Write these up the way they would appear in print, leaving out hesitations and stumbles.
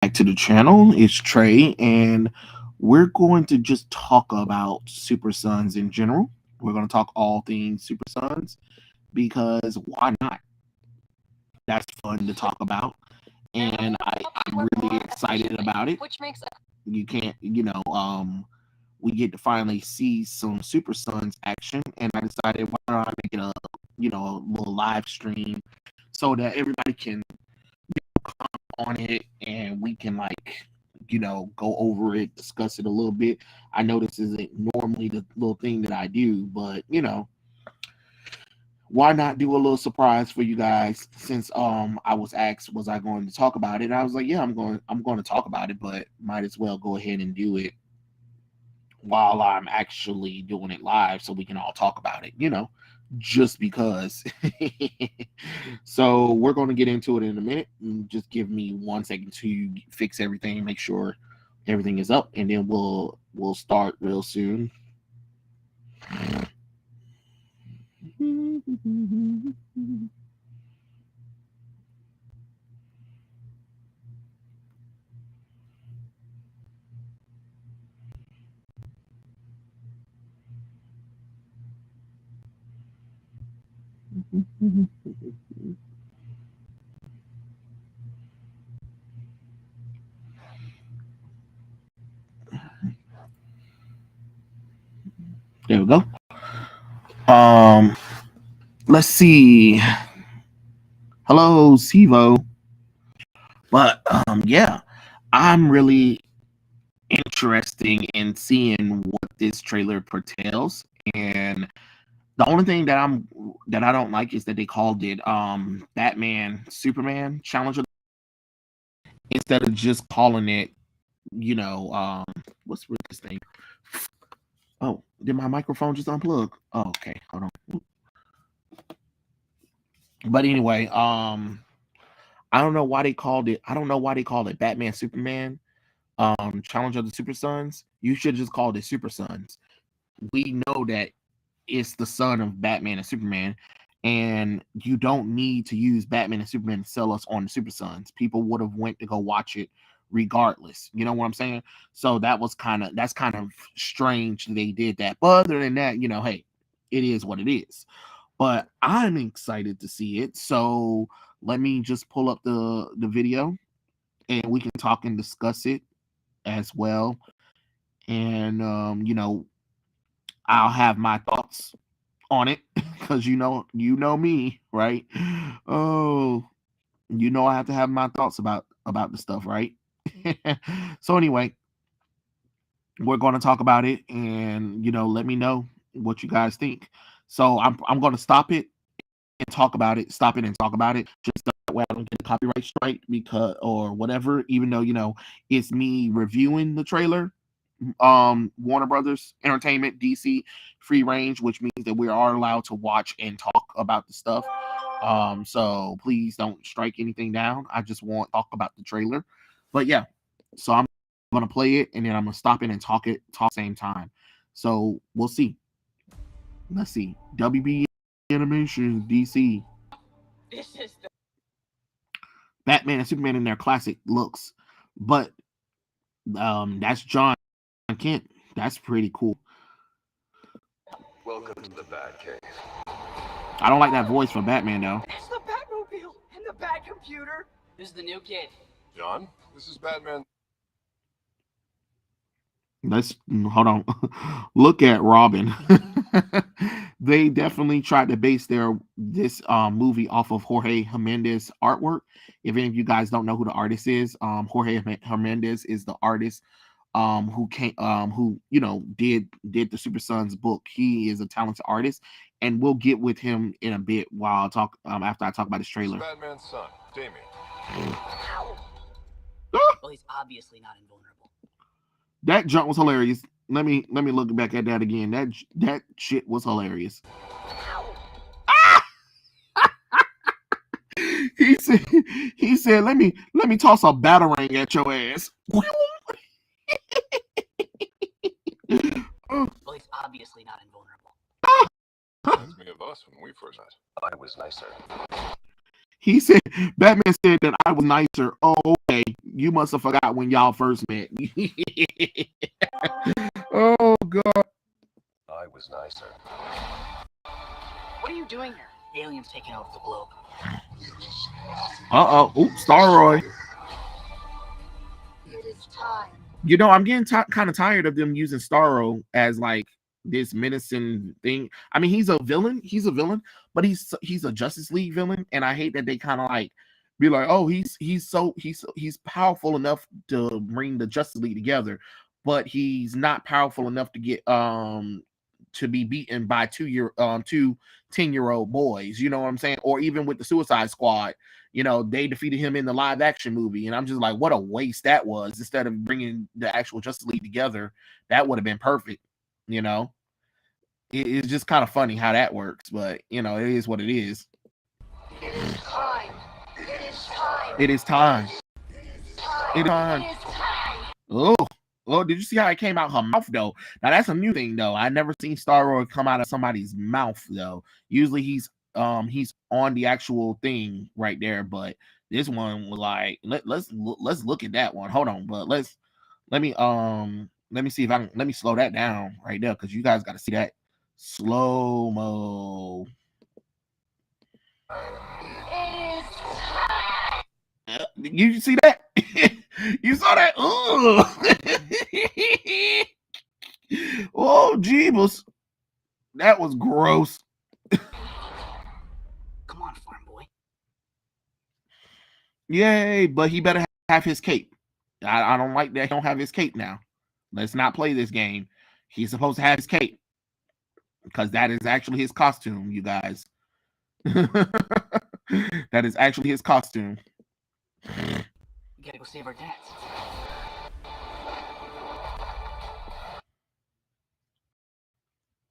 back to the channel. It's Trey, and we're going to just talk about Super Sons in general. We're going to talk all things Super Sons because why not? That's fun to talk about, and I'm really excited about it. You can't, we get to finally see some Super Sons action, and I decided why not I make it a little live stream so that everybody can on it and we can go over it, discuss it a little bit. I know this isn't normally the little thing that I do, but why not do a little surprise for you guys since I was asked was I going to talk about it. And I was like, yeah, I'm going to talk about it, but might as well go ahead and do it while I'm actually doing it live so we can all talk about it, just because. So we're going to get into it in a minute. Just give me 1 second to fix everything, make sure everything is up, and then we'll start real soon. There we go. Let's see. Hello, Sivo. But yeah, I'm really interesting in seeing what this trailer portrays. And the only thing that I don't like is that they called it Batman Superman Challenge instead of just calling it, what's with this thing? Oh, did my microphone just unplug? Oh, okay, hold on. But anyway, I don't know why they called it. I don't know why they called it Batman Superman Challenge of the Super Sons. You should just call it Super Sons. We know that it's the son of Batman and Superman, and you don't need to use Batman and Superman to sell us on the Super Sons. People would have went to go watch it regardless. You know what I'm saying? So that's kind of strange they did that. But other than that, hey, it is what it is. But I'm excited to see it. So let me just pull up the video and we can talk and discuss it as well. And I'll have my thoughts on it because you know me, right? Oh, I have to have my thoughts about the stuff, right? So anyway, we're going to talk about it, and let me know what you guys think. So I'm going to stop it and talk about it. Stop it and talk about it. Just that way I don't get a copyright strike because or whatever. Even though it's me reviewing the trailer. Warner Brothers Entertainment, DC, free range, which means that we are allowed to watch and talk about the stuff. So please don't strike anything down. I just want to talk about the trailer. But yeah, so I'm gonna play it and then I'm gonna stop it and talk at the same time. So we'll see. Let's see. WB Animation DC. This is the Batman and Superman in their classic looks. But that's John Kent. That's pretty cool. Welcome to the Batcave. I don't like that voice for Batman though. It's the Batmobile and the Batcomputer. Who's the new kid? John, this is Batman. Let's hold on. Look at Robin. They definitely tried to base this movie off of Jorge Hernandez artwork. If any of you guys don't know who the artist is, Jorge Hernandez is the artist who came who did the Super Sons book. He is a talented artist, and we'll get with him in a bit while I talk after I talk about this trailer. This is Batman's son, Damian. Well, he's obviously not invulnerable. That jump was hilarious. Let me look back at that again. That shit was hilarious. He said, let me toss a batarang at your ass. Well, he's obviously not invulnerable. Reminds me of us when we first met. I was nicer. He said, Batman said that I was nicer. Oh, okay. You must have forgot when y'all first met. Oh, God. I was nicer. What are you doing here? The aliens taking over the globe. Uh-oh. Oops, Starroy. It is time. You know, I'm getting kind of tired of them using Starro as like this menacing thing. I mean, he's a villain. He's a villain, but he's a Justice League villain, and I hate that they kind of like be like, oh, he's powerful enough to bring the Justice League together, but he's not powerful enough to get to be beaten by two 10-year-old boys. You know what I'm saying? Or even with the Suicide Squad. You know, they defeated him in the live action movie. And I'm just like, what a waste that was. Instead of bringing the actual Justice League together, that would have been perfect. You know, it's just kind of funny how that works. But, you know, it is what it is. It is time. It is time. It is time. It is It time. is time. Oh, well, did you see how it came out her mouth, though? Now, that's a new thing, though. I never seen Starro come out of somebody's mouth, though. Usually he's on the actual thing right there, but this one was like let's look at that one. Hold on, but let me see if I can, let me slow that down right there, because you guys got to see that slow mo. It is time. You see that? You saw that? Oh, Jeebus, that was gross. Come on, farm boy. Yay, but he better have his cape. I don't like that he don't have his cape now. Let's not play this game. He's supposed to have his cape, because that is actually his costume, you guys. That is actually his costume. We gotta go save our dads.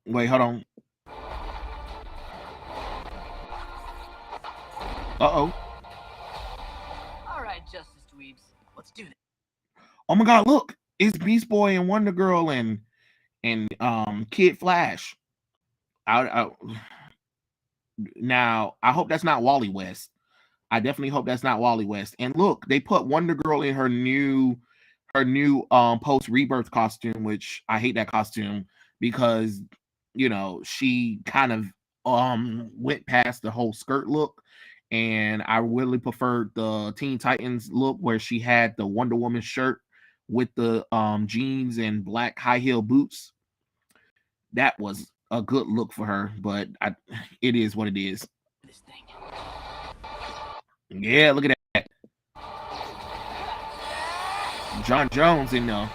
Wait, hold on. Uh-oh. All right, Justice Dweebs, let's do this. Oh my God, look. It's Beast Boy and Wonder Girl and Kid Flash. Now, I hope that's not Wally West. I definitely hope that's not Wally West. And look, they put Wonder Girl in her new post rebirth costume, which I hate that costume because, you know, she kind of went past the whole skirt look, and I really preferred the Teen Titans look where she had the Wonder Woman shirt with the jeans and black high heel boots. That was a good look for her, but it is what it is. This thing. Yeah, look at that. John Jones in there.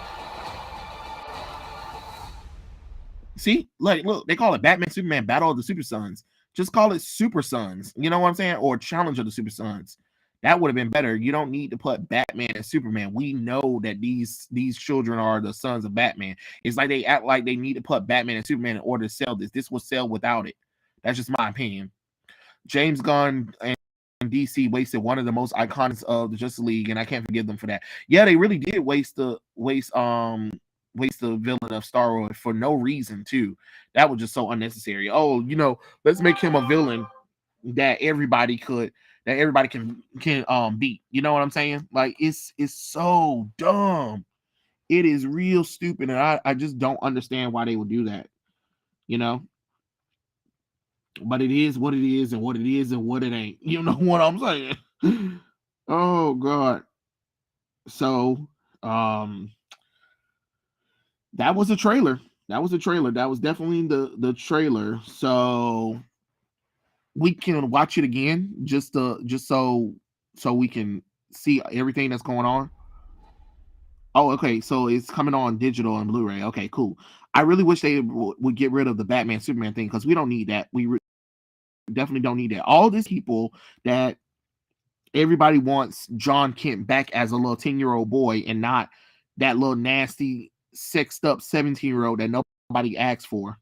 See, like, look, they call it Batman Superman Battle of the Super Sons. Just call it Super Sons. You know what I'm saying? Or Challenge of the Super Sons. That would have been better. You don't need to put Batman and Superman. We know that these children are the sons of Batman. It's like they act like they need to put Batman and Superman in order to sell this. This will sell without it. That's just my opinion. James Gunn and DC wasted one of the most iconics of the Justice League, and I can't forgive them for that. Yeah, they really did waste the villain of Starro for no reason too. That was just so unnecessary. Oh, you know, let's make him a villain that everybody can beat. You know what I'm saying? Like, it's so dumb. It is real stupid, and I just don't understand why they would do that. You know? But it is what it is, and what it is and what it ain't. You know what I'm saying? Oh God. So that was a trailer. That was definitely the trailer. So we can watch it again just so we can see everything that's going on. Oh, okay. So it's coming on digital and Blu-ray. Okay, cool. I really wish they would get rid of the Batman Superman thing, because we don't need that. We definitely don't need that. All these people that everybody wants John Kent back as a little 10-year-old boy, and not that little nasty, sexed up 17-year-old that nobody asked for.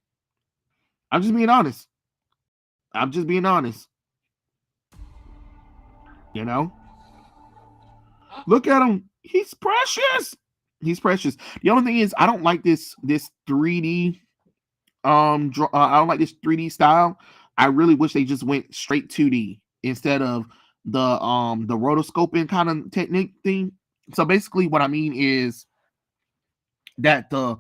I'm just being honest. You know? Look at him. He's precious. The only thing is, I don't like this 3D I don't like this 3D style. I really wish they just went straight 2D instead of the rotoscoping kind of technique thing. So basically what I mean is that the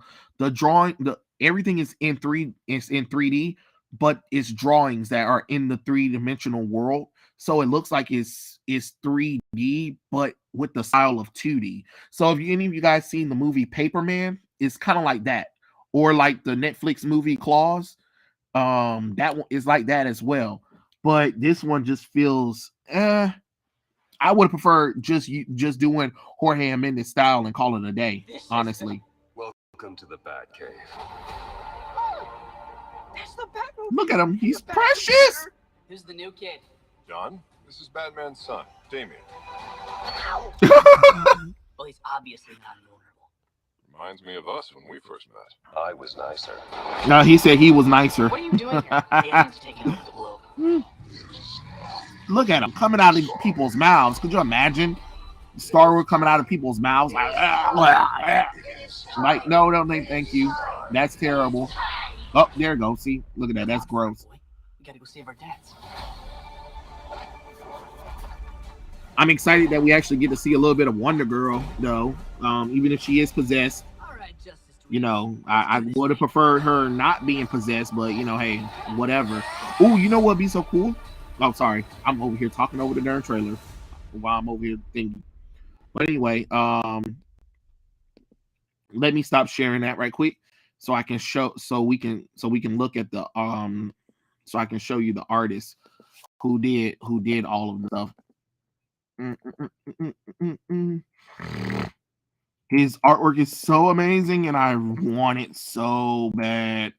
drawing, the everything is in 3D, but it's drawings that are in the three-dimensional world. So it looks like it's 3D, but with the style of 2D. So if any of you guys seen the movie Paperman, it's kind of like that. Or like the Netflix movie Claws. That one is like that as well. But this one just feels I would prefer just doing Jorge Jimenez style and call it a day, honestly. Welcome to the Batcave. That's the Batmobile. Look at him. He's The Batmobile. precious. Who's the new kid? John, this is Batman's son, Damian. Well, he's obviously not vulnerable. Reminds me of us when we first met. I was nicer. No, he said he was nicer. What are you doing here? Aliens taking over the globe. Look at him coming out of people's mouths. Could you imagine Star Wars coming out of people's mouths like, like no, thank you. That's terrible. Oh, there you go. See, look at that. That's gross. We gotta go save our dads. I'm excited that we actually get to see a little bit of Wonder Girl, though. Even if she is possessed, All right, Justice. you know, I would have preferred her not being possessed, but you know, hey, whatever. Oh, you know what'd be so cool? Oh, sorry, I'm over here talking over the darn trailer while I'm over here thinking. But anyway, let me stop sharing that right quick so I can show, so we can look at the so I can show you the artist who did all of the stuff. His artwork is so amazing, and I want it so bad.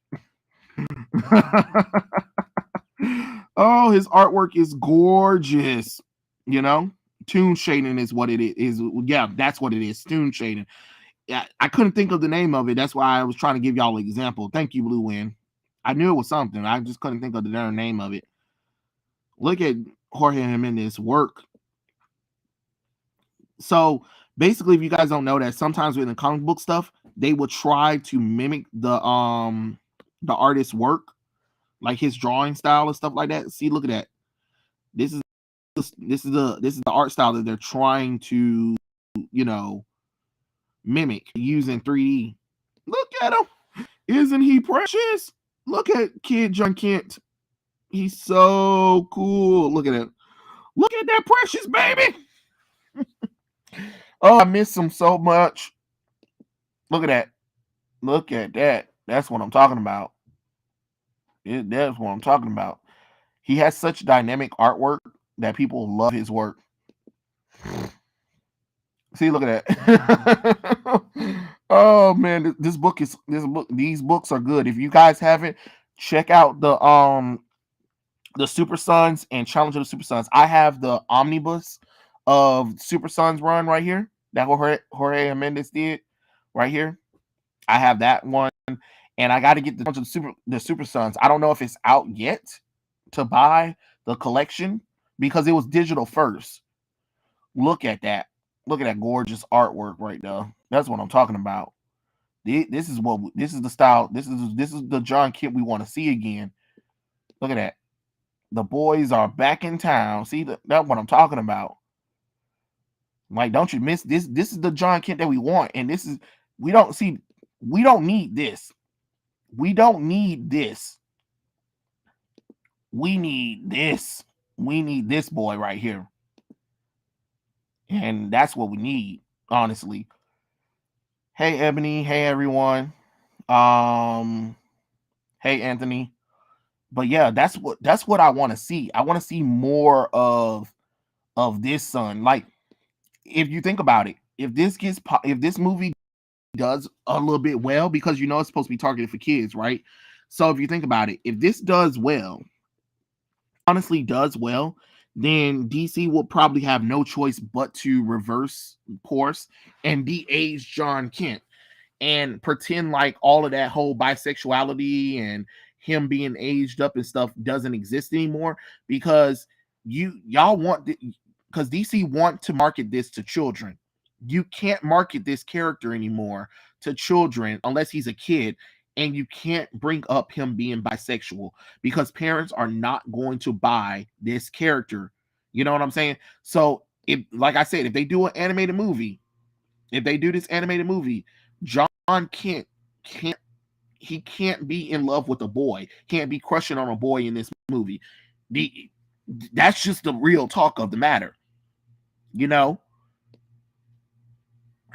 Oh, his artwork is gorgeous. You know, toon shading is what it is. Yeah, that's what it is. Toon shading. Yeah, I couldn't think of the name of it. That's why I was trying to give y'all an example. Thank you, Blue Wind. I knew it was something. I just couldn't think of the darn name of it. Look at Jorge Jimenez's work. So basically, if you guys don't know that, sometimes with the comic book stuff, they will try to mimic the artist's work, like his drawing style and stuff like that. See, look at that. This is the art style that they're trying to, you know, mimic using 3D. Look at him. Isn't he precious? Look at Kid John Kent. He's so cool. Look at it. Look at that precious baby. Oh, I miss him so much. Look at that. Look at that. That's what I'm talking about. That's what I'm talking about. He has such dynamic artwork that people love his work. See, look at that. Oh man, these books are good. If you guys haven't, check out the Super Sons and Challenge of the Super Sons. I have the omnibus of Super Sons run right here that Jorge Jimenez did right here. I have that one, and I got to get the Super Sons. I don't know if it's out yet to buy the collection because it was digital first. Look at that. Look at that gorgeous artwork right there. That's what I'm talking about. This is the style. This is the John Kent we want to see again. Look at that. The boys are back in town. See, that's what I'm talking about. Like, don't you miss this? This is the John Kent that we want, and we don't need this. We don't need this. We need this. We need this boy right here. And that's what we need, honestly. Hey, Ebony. Hey, everyone. Hey, Anthony. But yeah, that's what I want to see. I want to see more of this son. Like, if you think about it, if this movie does a little bit well, because you know it's supposed to be targeted for kids, right? So if you think about it, if this does well, honestly does well, then DC will probably have no choice but to reverse course and de-age John Kent and pretend like all of that whole bisexuality and him being aged up and stuff doesn't exist anymore, because y'all want because DC want to market this to children. You can't market this character anymore to children unless he's a kid, and you can't bring up him being bisexual because parents are not going to buy this character. You know what I'm saying? So if, like I said, if they do an animated movie, if they do this animated movie, John Kent can't be in love with a boy, can't be crushing on a boy in this movie. That's just the real talk of the matter. You know,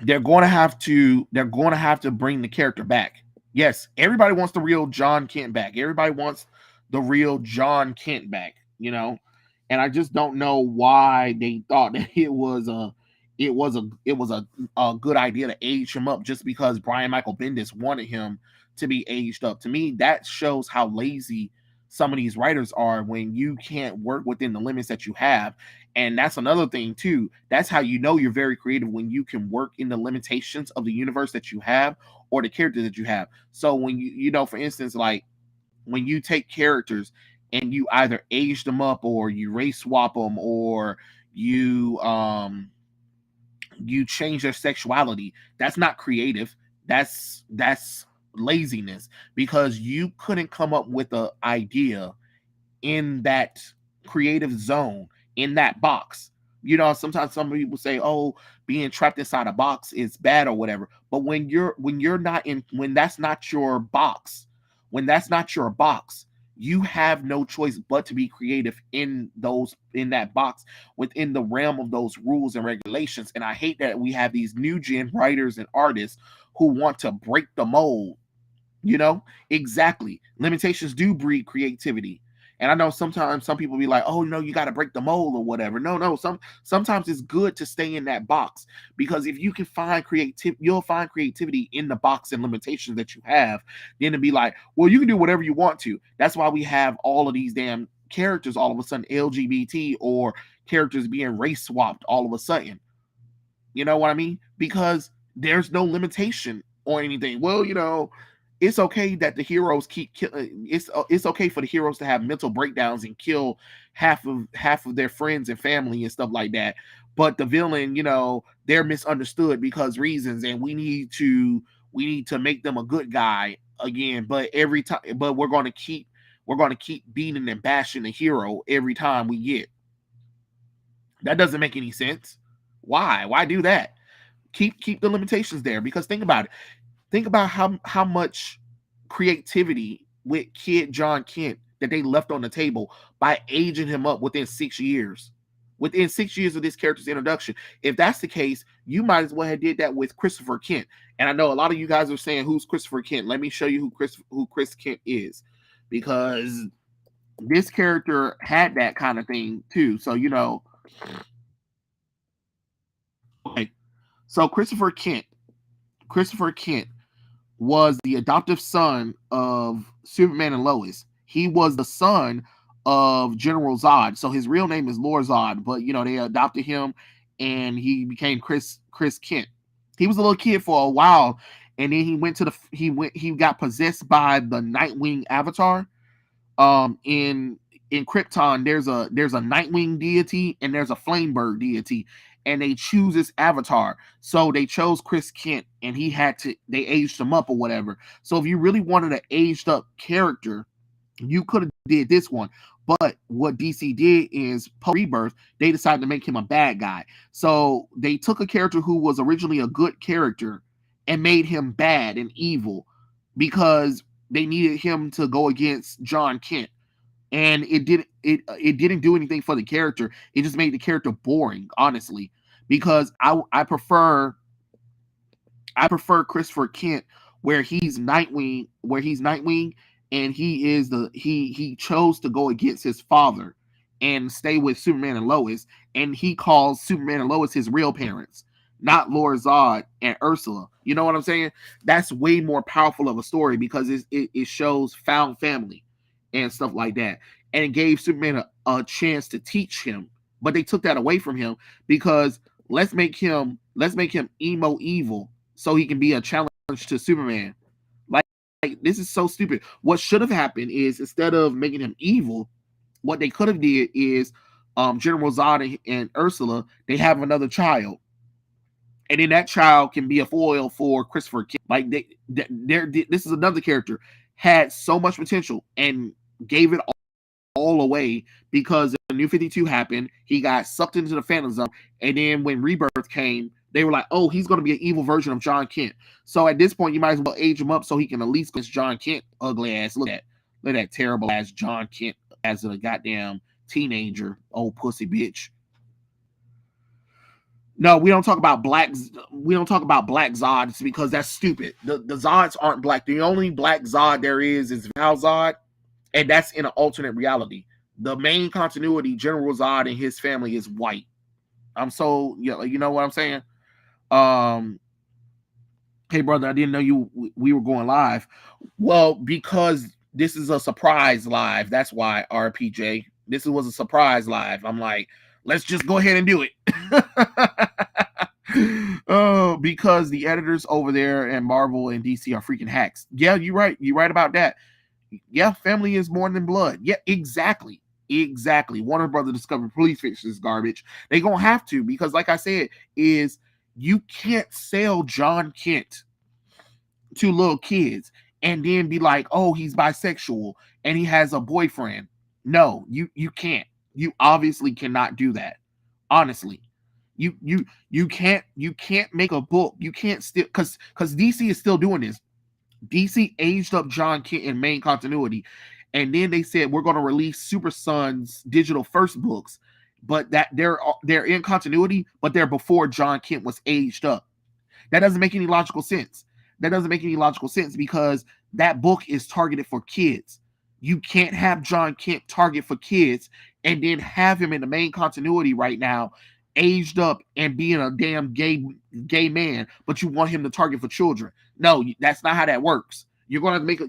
they're going to have to bring the character back. Yes, everybody wants the real John Kent back. Everybody wants the real John Kent back, you know. And I just don't know why they thought that it was a good idea to age him up just because Brian Michael Bendis wanted him to be aged up. To me, that shows how lazy some of these writers are when you can't work within the limits that you have. And that's another thing too. That's how you know you're very creative, when you can work in the limitations of the universe that you have or the characters that you have. So when you know, for instance, like when you take characters and you either age them up or you race swap them or you change their sexuality, that's not creative. That's laziness, because you couldn't come up with an idea in that creative zone, in that box. You know, sometimes some people say, oh, being trapped inside a box is bad or whatever. But when that's not your box, you have no choice but to be creative in that box, within the realm of those rules and regulations. And I hate that we have these new gen writers and artists who want to break the mold. You know, exactly. Limitations do breed creativity. And I know sometimes some people be like, oh, no, you got to break the mold or whatever. No. Sometimes it's good to stay in that box, because if you can find you'll find creativity in the box and limitations that you have. Then to be like, well, you can do whatever you want to. That's why we have all of these damn characters all of a sudden LGBT, or characters being race swapped all of a sudden. You know what I mean? Because there's no limitation or anything. Well, you know, it's okay that the heroes keep killing. It's okay for the heroes to have mental breakdowns and kill half of their friends and family and stuff like that. But the villain, you know, they're misunderstood because reasons, and we need to make them a good guy again. But every time, but we're going to keep beating and bashing the hero every time we get. That doesn't make any sense. Why do that? Keep the limitations there, because think about it. Think about how much creativity with Kid John Kent that they left on the table by aging him up within 6 years. Within 6 years of this character's introduction. If that's the case, you might as well have did that with Christopher Kent. And I know a lot of you guys are saying, who's Christopher Kent? Let me show you who Chris Kent is. Because this character had that kind of thing too. So, you know. Okay. So Christopher Kent was the adoptive son of Superman and Lois. He was the son of General Zod. So his real name is Lord Zod, but you know, they adopted him and he became Chris Kent. He was a little kid for a while, and then he got possessed by the Nightwing avatar. In Krypton, there's a Nightwing deity and there's a Flamebird deity, and they choose this avatar. So they chose Chris Kent, and they aged him up or whatever. So if you really wanted an aged up character, you could have did this one. But what DC did is, post-Rebirth, they decided to make him a bad guy. So they took a character who was originally a good character and made him bad and evil, because they needed him to go against John Kent. And it didn't do anything for the character. It just made the character boring, honestly, because I prefer Christopher Kent where he's Nightwing, and he chose to go against his father and stay with Superman and Lois, and he calls Superman and Lois his real parents, not Lord Zod and Ursula. You know what I'm saying? That's way more powerful of a story, because it shows found family and stuff like that, and it gave Superman a chance to teach him. But they took that away from him, because let's make him emo evil so he can be a challenge to Superman. Like this is so stupid. What should have happened is, instead of making him evil, what they could have did is General Zod and Ursula, they have another child, and then that child can be a foil for Christopher Kent. Like this is another character had so much potential and gave it all away because the New 52 happened. He got sucked into the Phantom Zone, and then when Rebirth came, they were like, "Oh, he's going to be an evil version of John Kent." So at this point, you might as well age him up so he can at least get John Kent ugly ass. Look at that terrible ass John Kent as a goddamn teenager, old pussy bitch. No, we don't talk about black. We don't talk about black Zods because that's stupid. The Zods aren't black. The only black Zod there is Val Zod, and that's in an alternate reality. The main continuity, General Zod and his family, is white. You know what I'm saying? Hey brother, I didn't know we were going live. Well, because this is a surprise live. That's why, RPJ. This was a surprise live. I'm like, let's just go ahead and do it. Oh, because the editors over there and Marvel and DC are freaking hacks. Yeah, you're right. You're right about that. Yeah, family is more than blood. Yeah, exactly. Warner Brothers discovered police fixes garbage. They gonna have to, because like I said, is you can't sell John Kent to little kids and then be like, oh, he's bisexual and he has a boyfriend. No, you can't. You obviously cannot do that. Honestly. You can't make a book. You can't still because DC is still doing this. DC aged up John Kent in main continuity, and then they said we're going to release Super Sons digital first books, but that they're in continuity, but they're before John Kent was aged up. That doesn't make any logical sense. Because that book is targeted for kids. You can't have John Kent target for kids and then have him in the main continuity right now, aged up and being a damn gay man, but you want him to target for children. No, that's not how that works. You're going to make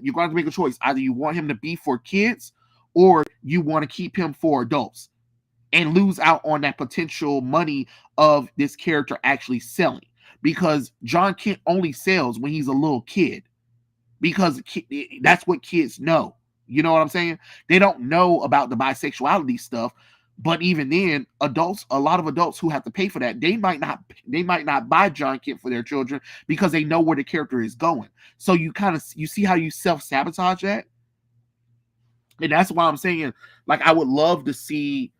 a choice. Either you want him to be for kids or you want to keep him for adults and lose out on that potential money of this character actually selling, because John Kent only sells when he's a little kid, because that's what kids know. You know what I'm saying? They don't know about the bisexuality stuff. But even then, a lot of adults who have to pay for that, they might not buy John Kent for their children because they know where the character is going. So you see how you self-sabotage that? And that's why I'm saying, like, I would love to see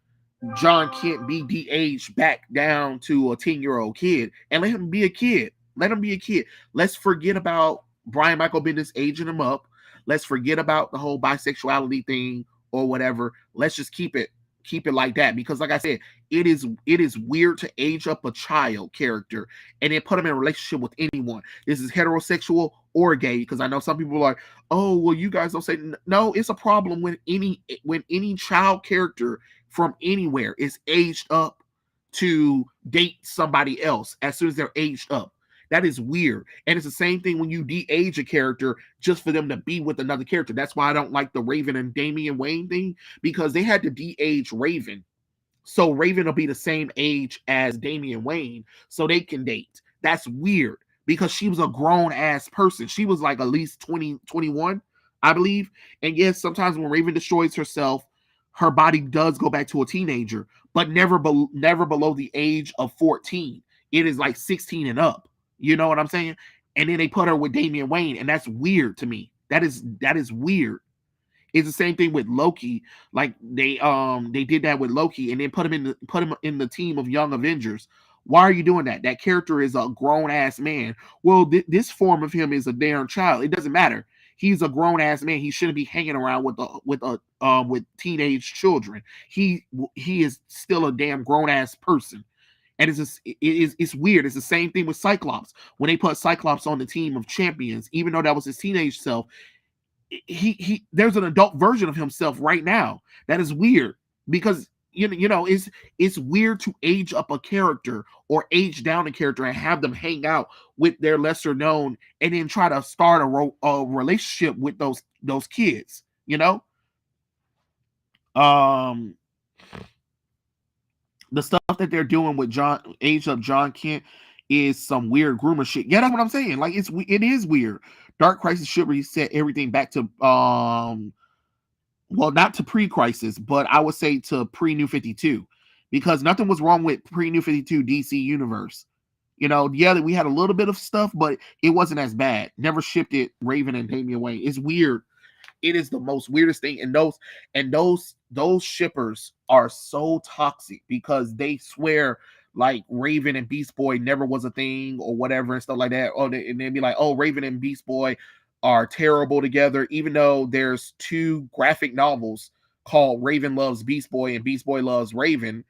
John Kent be de-aged back down to a 10-year-old kid and let him be a kid. Let's forget about Brian Michael Bendis aging him up. Let's forget about the whole bisexuality thing or whatever. Let's just keep it like that, because like I said, it is weird to age up a child character and then put them in a relationship with anyone. This is heterosexual or gay, because I know some people are like, oh, well, you guys don't say. No, it's a problem when any child character from anywhere is aged up to date somebody else as soon as they're aged up. That is weird. And it's the same thing when you de-age a character just for them to be with another character. That's why I don't like the Raven and Damian Wayne thing, because they had to de-age Raven. So Raven will be the same age as Damian Wayne so they can date. That's weird, because she was a grown-ass person. She was like at least 20, 21, I believe. And yes, sometimes when Raven destroys herself, her body does go back to a teenager, but never below the age of 14. It is like 16 and up. You know what I'm saying? And then they put her with Damian Wayne, and that's weird to me. That is weird. It's the same thing with Loki. Like they did that with Loki, and then put him in the team of Young Avengers. Why are you doing that? That character is a grown ass man. Well, this form of him is a damn child. It doesn't matter. He's a grown ass man. He shouldn't be hanging around with teenage children. He is still a damn grown ass person. And it's weird. It's the same thing with Cyclops. When they put Cyclops on the team of champions, even though that was his teenage self, there's an adult version of himself right now. That is weird, because you know it's weird to age up a character or age down a character and have them hang out with their lesser known and then try to start a relationship with those kids. You know, the stuff that they're doing with age up John Kent is some weird groomer shit. Yeah, that's what I'm saying. Like it is weird. Dark Crisis should reset everything back to well, not to pre-Crisis, but I would say to pre-New 52, because nothing was wrong with pre-New 52 DC universe. You know, yeah, we had a little bit of stuff, but it wasn't as bad. Never shipped it Raven and Damian Wayne. It's weird. it is the most weirdest thing. And those shippers are so toxic because they swear like Raven and Beast Boy never was a thing or whatever and stuff like that. And they'd be like, oh, Raven and Beast Boy are terrible together, even though there's 2 graphic novels called Raven Loves Beast Boy and Beast Boy Loves Raven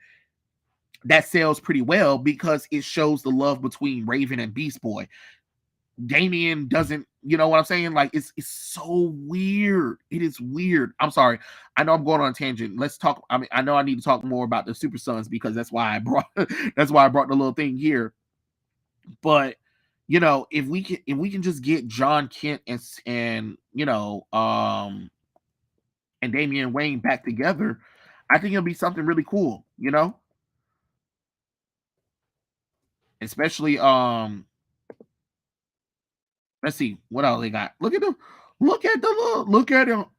that sells pretty well because it shows the love between Raven and Beast Boy. Damian doesn't, you know what I'm saying? Like it's so weird. It is weird. I'm sorry. I know I'm going on a tangent. Let's talk. I mean, I know I need to talk more about the Super Sons because that's why I brought the little thing here. But you know, if we can just get John Kent and you know, and Damian Wayne back together, I think it'll be something really cool, you know? Especially let's see what else they got. Look at him.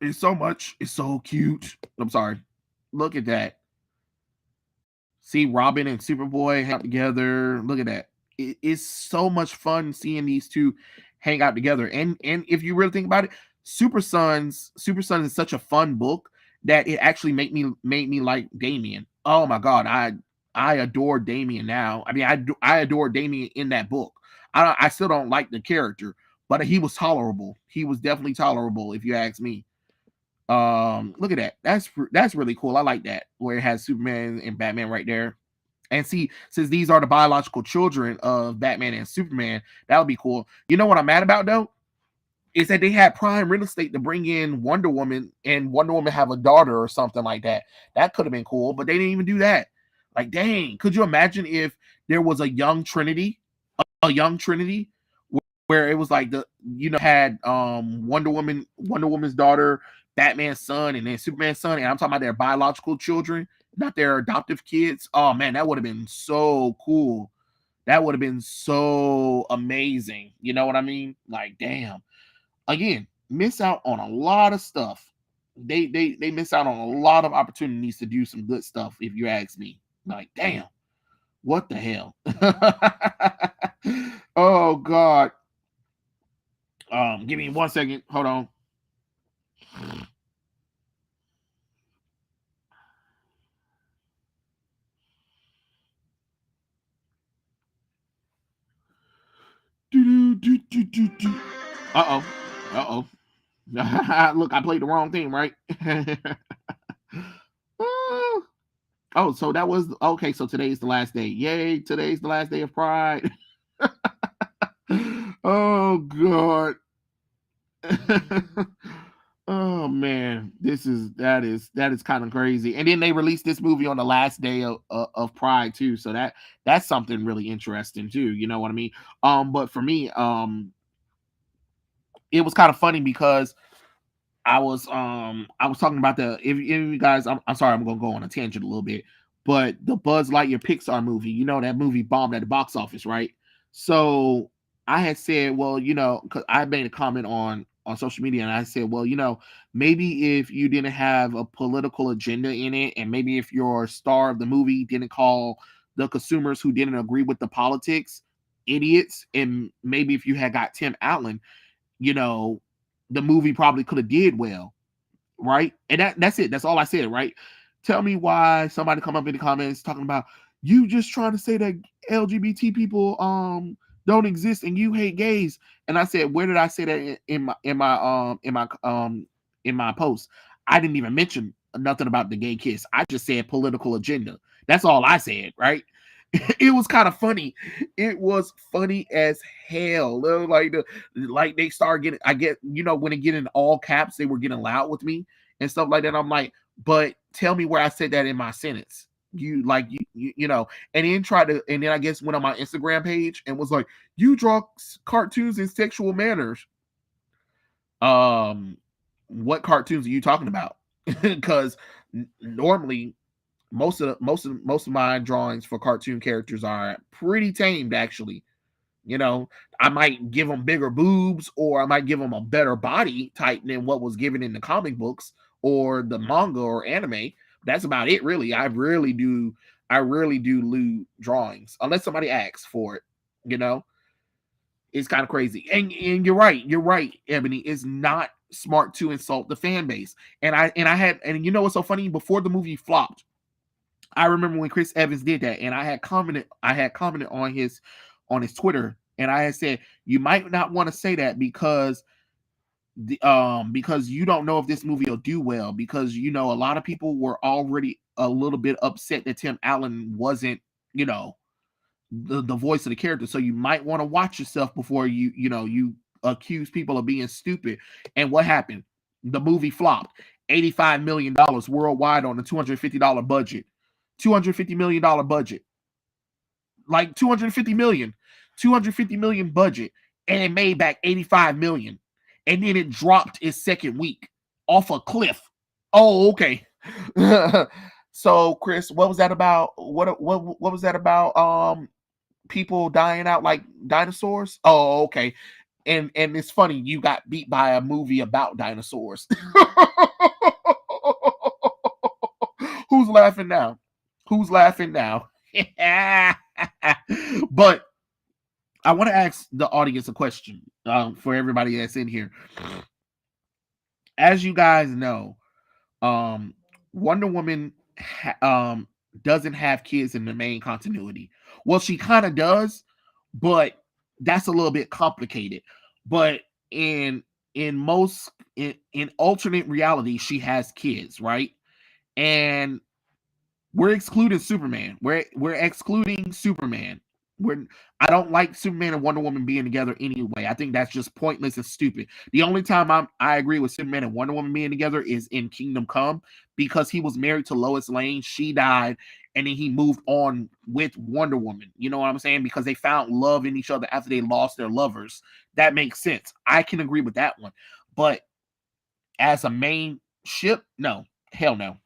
It's so much. It's so cute. I'm sorry. Look at that. See Robin and Superboy hang out together. Look at that. It's so much fun seeing these two hang out together. And if you really think about it, Super Sons is such a fun book that it actually made me like Damian. Oh my god, I adore Damian now. I mean, I adore Damian in that book. I still don't like the character, but he was tolerable. He was definitely tolerable, if you ask me. Look at that. That's really cool. I like that where it has Superman and Batman right there. And see, since these are the biological children of Batman and Superman, that would be cool. You know what I'm mad about though? Is that they had prime real estate to bring in Wonder Woman and Wonder Woman have a daughter or something like that. That could have been cool, but they didn't even do that. Like, dang, could you imagine if there was a young Trinity where it was like had Wonder Woman's daughter, Batman's son, and then Superman's son, and I'm talking about their biological children, not their adoptive kids. Oh man, that would have been so cool. That would have been so amazing. You know what I mean? Like, damn. Again, miss out on a lot of stuff. They miss out on a lot of opportunities to do some good stuff, if you ask me. Like, damn, what the hell? Oh god. Give me 1 second. Hold on. Uh-oh. Look, I played the wrong thing, right? Oh, so that was okay. So today's the last day. Yay, today's the last day of Pride. Oh god. Oh man, that is kind of crazy. And then they released this movie on the last day of Pride too. So that's something really interesting too. You know what I mean? But for me, it was kind of funny because I was talking about if you guys, I'm sorry, I'm gonna go on a tangent a little bit, but the Buzz Lightyear Pixar movie, you know, that movie bombed at the box office, right? So I had said, well, you know, because I made a comment on social media, and I said, well, you know, maybe if you didn't have a political agenda in it, and maybe if your star of the movie didn't call the consumers who didn't agree with the politics idiots, and maybe if you had got Tim Allen, you know, the movie probably could have did well, right? And that's it. That's all I said, right? Tell me why somebody come up in the comments talking about you just trying to say that LGBT people don't exist and you hate gays. And I said, where did I say that in my post? I didn't even mention nothing about the gay kiss. I just said political agenda. That's all I said, right? It was kind of funny. It was funny as hell. Like they started getting, I get, you know, when they get in all caps, they were getting loud with me and stuff like that. I'm like, but tell me where I said that in my sentence. You know, and then I guess went on my Instagram page and was like, you draw cartoons in sexual manners. What cartoons are you talking about? Because normally most of my drawings for cartoon characters are pretty tamed, actually. You know, I might give them bigger boobs, or I might give them a better body type than what was given in the comic books or the manga or anime. That's about it, really. I really do lewd drawings unless somebody asks for it, you know. It's kind of crazy. And you're right, Ebony. It's not smart to insult the fan base. And you know what's so funny? Before the movie flopped, I remember when Chris Evans did that, and I had commented on his Twitter, and I had said, you might not want to say that because you don't know if this movie will do well, because you know a lot of people were already a little bit upset that Tim Allen wasn't, you know, the voice of the character. So you might want to watch yourself before you accuse people of being stupid. And what happened? The movie flopped. $85 million worldwide on a $250 budget. $250 million budget. Like 250 million budget, and it made back 85 million. And then it dropped its second week off a cliff. Oh, okay. So, Chris, what was that about? What was that about? People dying out like dinosaurs? Oh, okay. And it's funny, you got beat by a movie about dinosaurs. Who's laughing now? But I want to ask the audience a question, for everybody that's in here. As you guys know, Wonder Woman doesn't have kids in the main continuity. Well, she kind of does, but that's a little bit complicated. But in alternate reality, she has kids, right? And we're excluding Superman. We're excluding Superman. I don't like Superman and Wonder Woman being together anyway. I think that's just pointless and stupid. The only time I agree with Superman and Wonder Woman being together is in Kingdom Come, because he was married to Lois Lane. She died, and then he moved on with Wonder Woman. You know what I'm saying? Because they found love in each other after they lost their lovers. That makes sense. I can agree with that one. But as a main ship, no. Hell no.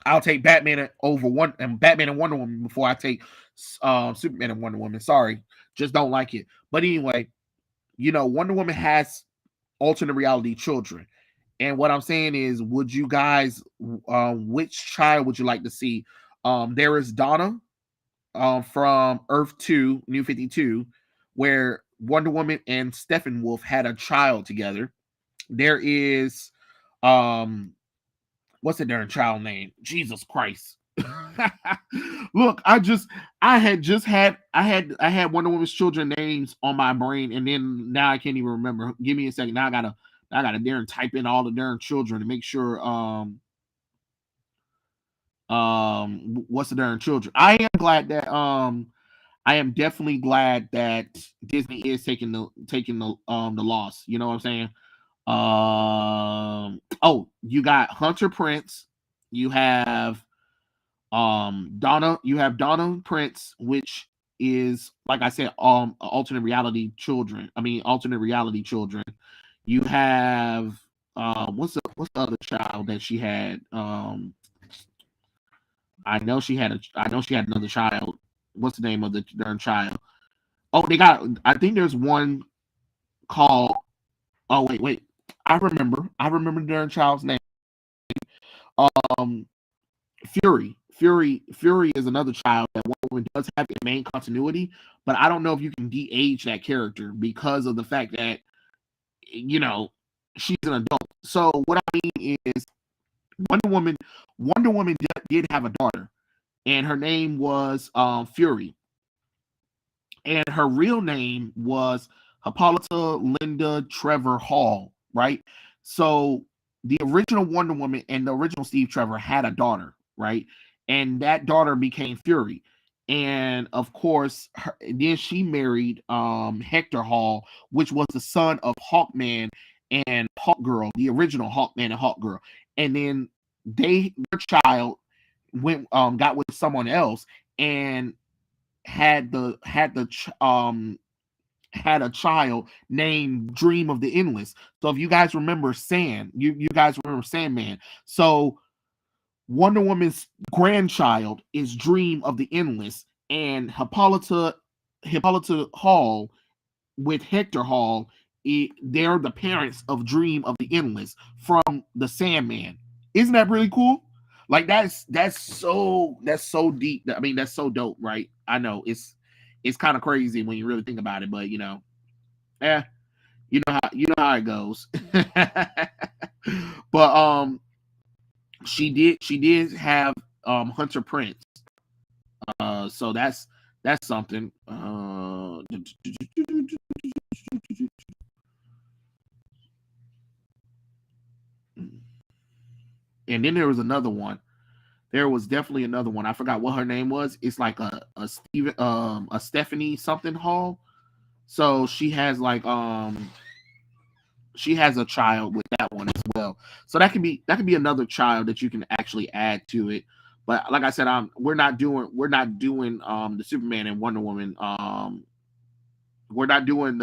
I'll take Batman and Wonder Woman before I take Superman and Wonder Woman. Sorry, just don't like it. But anyway, you know, Wonder Woman has alternate reality children, and what I'm saying is, would you guys, which child would you like to see? There is Donna, from Earth 2, New 52, where Wonder Woman and Steppenwolf had a child together. There is, what's the darn child name? Jesus Christ. Look, I had Wonder Woman's children names on my brain, and then now I can't even remember. Give me a second. Now I gotta darn type in all the darn children to make sure what's the darn children. I am definitely glad that Disney is taking the loss. You know what I'm saying? You got Hunter Prince, you have Donna Prince, which is, like I said, alternate reality children. You have what's the other child that she had? I know she had another child. What's the name of the darn child? Oh, I think there's one called, oh wait. I remember the darn child's name. Fury is another child that Wonder Woman does have in main continuity, but I don't know if you can de-age that character because of the fact that, you know, she's an adult. So what I mean is, Wonder Woman did have a daughter, and her name was Fury, and her real name was Hippolyta Linda Trevor Hall, right? So the original Wonder Woman and the original Steve Trevor had a daughter, right? And that daughter became Fury. And of course, then she married Hector Hall, which was the son of Hawkman and Hawkgirl, the original Hawkman and Hawkgirl. And then their child got with someone else and had a child named Dream of the Endless. So if you guys remember you guys remember Sandman. So Wonder Woman's grandchild is Dream of the Endless, and Hippolyta Hall with Hector Hall, they're the parents of Dream of the Endless from the Sandman. Isn't that really cool? Like that's so deep. I mean, that's so dope, right? I know it's kind of crazy when you really think about it, but you know, You know how it goes. But she did have Hunter Prince. So that's something. And then there was another one. There was definitely another one. I forgot what her name was. It's like a Stephanie something Hall. So she has like she has a child with that one as well. So that could be another child that you can actually add to it. But like I said, we're not doing the Superman and Wonder Woman. We're not doing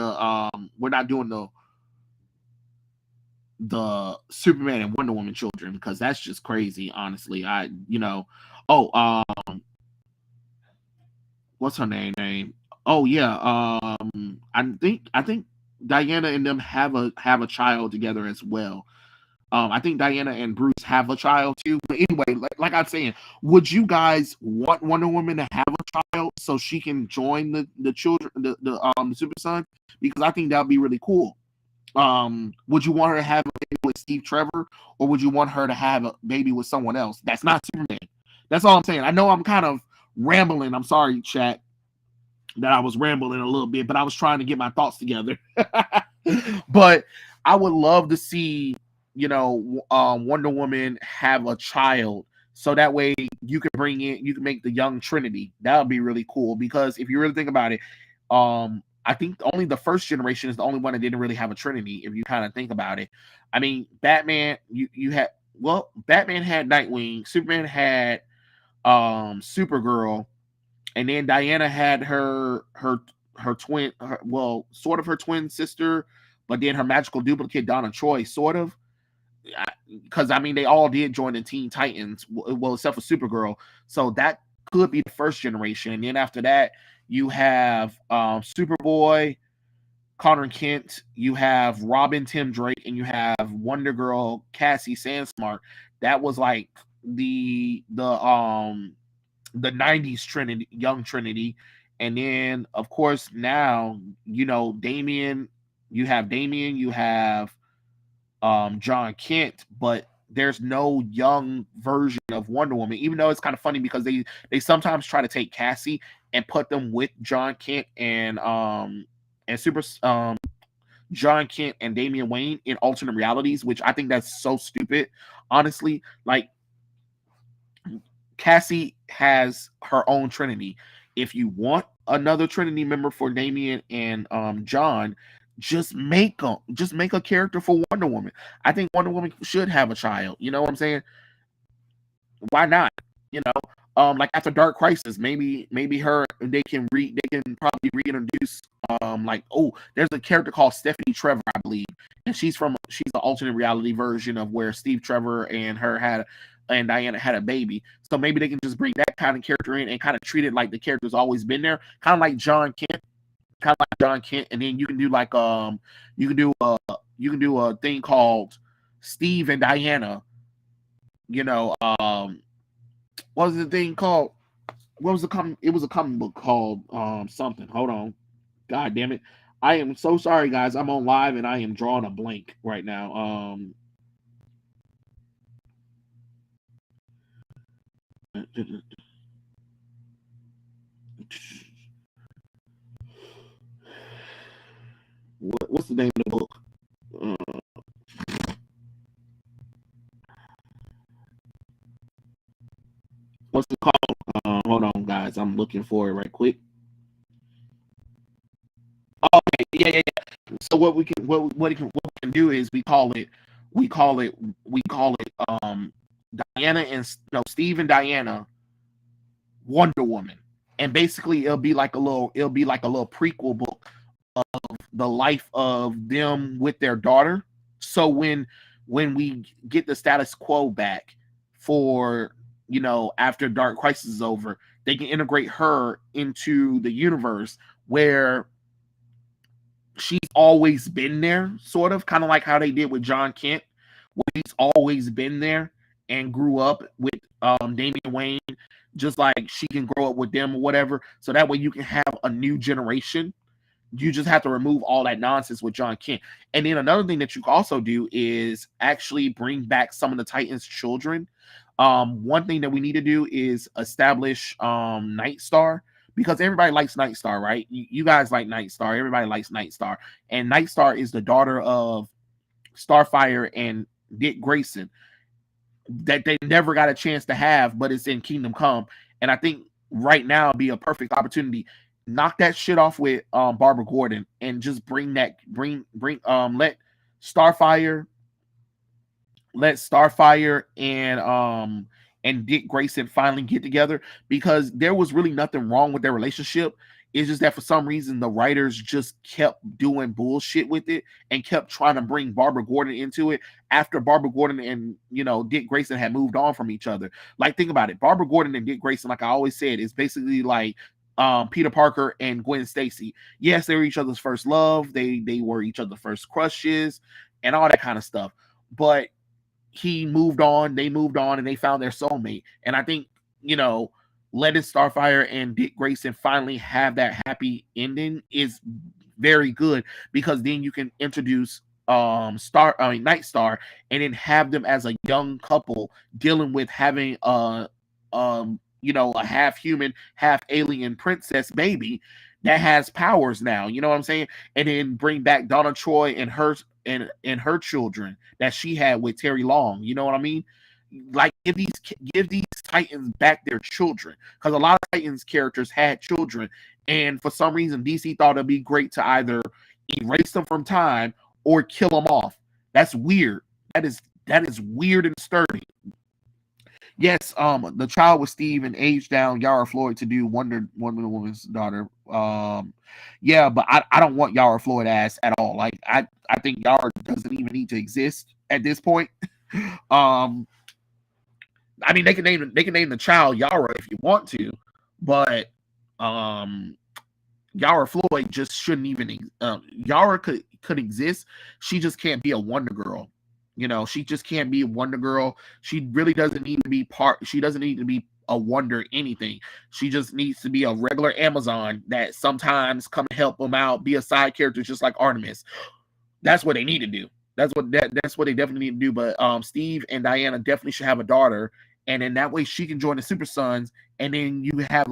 the Superman and Wonder Woman children because that's just crazy, honestly. What's her name? Oh yeah, I think Diana and them have a child together as well. I think Diana and Bruce have a child too. But anyway, like I'm saying, would you guys want Wonder Woman to have a child so she can join the children, the Super Sons? Because I think that would be really cool. Would you want her to have a baby with Steve Trevor, or would you want her to have a baby with someone else? That's not Superman. That's all I'm saying. I know I'm kind of rambling. I'm sorry, chat, that I was rambling a little bit, but I was trying to get my thoughts together. But I would love to see, Wonder Woman have a child, so that way you can make the young Trinity. That would be really cool, because if you really think about it, I think only the first generation is the only one that didn't really have a Trinity, if you kind of think about it. I mean, Batman, Batman had Nightwing, Superman had Supergirl, and then Diana had her twin, sort of her twin sister, but then her magical duplicate, Donna Troy, sort of. Because I mean, they all did join the Teen Titans, well, except for Supergirl. So that could be the first generation. And then after that, you have Superboy, Connor Kent, you have Robin, Tim Drake, and you have Wonder Girl, Cassie Sandsmark. That was like the 90s Trinity, young Trinity. And then of course now, Damian, you have John Kent, but there's no young version of Wonder Woman, even though it's kind of funny because they sometimes try to take Cassie and put them with John Kent and John Kent and Damian Wayne in alternate realities, which I think that's so stupid, honestly. Like, Cassie has her own Trinity. If you want another Trinity member for Damian and John, just make a character for Wonder Woman. I think Wonder Woman should have a child. You know what I'm saying? Why not? Like after Dark Crisis, maybe they can probably reintroduce there's a character called Stephanie Trevor, I believe, and she's the alternate reality version of where Steve Trevor and Diana had a baby. So maybe they can just bring that kind of character in and kind of treat it like the character's always been there, kind of like John Kent. And then you can do you can do a thing called Steve and Diana. What was the thing called? It was a comic book called something. Hold on. God damn it. I am so sorry, guys. I'm on live and I am drawing a blank right now. What's the name of the book? What's it called? Hold on, guys. I'm looking for it right quick. Oh, okay. Yeah. So what we can do is we call it Diana and Steve and Diana Wonder Woman, and basically it'll be like a little prequel book of the life of them with their daughter. So when we get the status quo back for after Dark Crisis is over, they can integrate her into the universe where she's always been there, sort of, kind of like how they did with John Kent, where he's always been there and grew up with Damian Wayne, just like she can grow up with them or whatever. So that way you can have a new generation You just have to remove all that nonsense with John Kent. And then another thing that you can also do is actually bring back some of the Titans' children. One thing that we need to do is establish Nightstar, because everybody likes Nightstar, right? You guys like Nightstar. Everybody likes Nightstar. And Nightstar is the daughter of Starfire and Dick Grayson that they never got a chance to have, but it's in Kingdom Come. And I think right now would be a perfect opportunity. Knock that shit off with Barbara Gordon and just let Starfire and Dick Grayson finally get together, because there was really nothing wrong with their relationship. It's just that for some reason the writers just kept doing bullshit with it and kept trying to bring Barbara Gordon into it after Barbara Gordon and Dick Grayson had moved on from each other. Like, think about it. Barbara Gordon and Dick Grayson, like I always said, is basically like Peter Parker and Gwen Stacy. Yes, they were each other's first love. They were each other's first crushes and all that kind of stuff. But he moved on, they moved on, and they found their soulmate. And I think, letting Starfire and Dick Grayson finally have that happy ending is very good, because then you can introduce Nightstar and then have them as a young couple dealing with having a half human, half alien princess baby that has powers now. You know what I'm saying? And then bring back Donna Troy and her children that she had with Terry Long. You know what I mean? Like, give these Titans back their children, because a lot of Titans characters had children, and for some reason DC thought it'd be great to either erase them from time or kill them off. That's weird. That is weird and disturbing. Yes, the child with Steve and aged down Yara Floyd to do Wonder Woman's daughter. Yeah, but I don't want Yara Floyd ass at all. Like, I think Yara doesn't even need to exist at this point. I mean, they can name the child Yara if you want to, but Yara Floyd just shouldn't even. Yara could exist. She just can't be a Wonder Girl. She just can't be a Wonder Girl. She really doesn't need to be She doesn't need to be a Wonder anything. She just needs to be a regular Amazon that sometimes come help them out, be a side character just like Artemis. That's what they need to do. That's what they definitely need to do. But Steve and Diana definitely should have a daughter, and then that way she can join the Super Sons, and then you have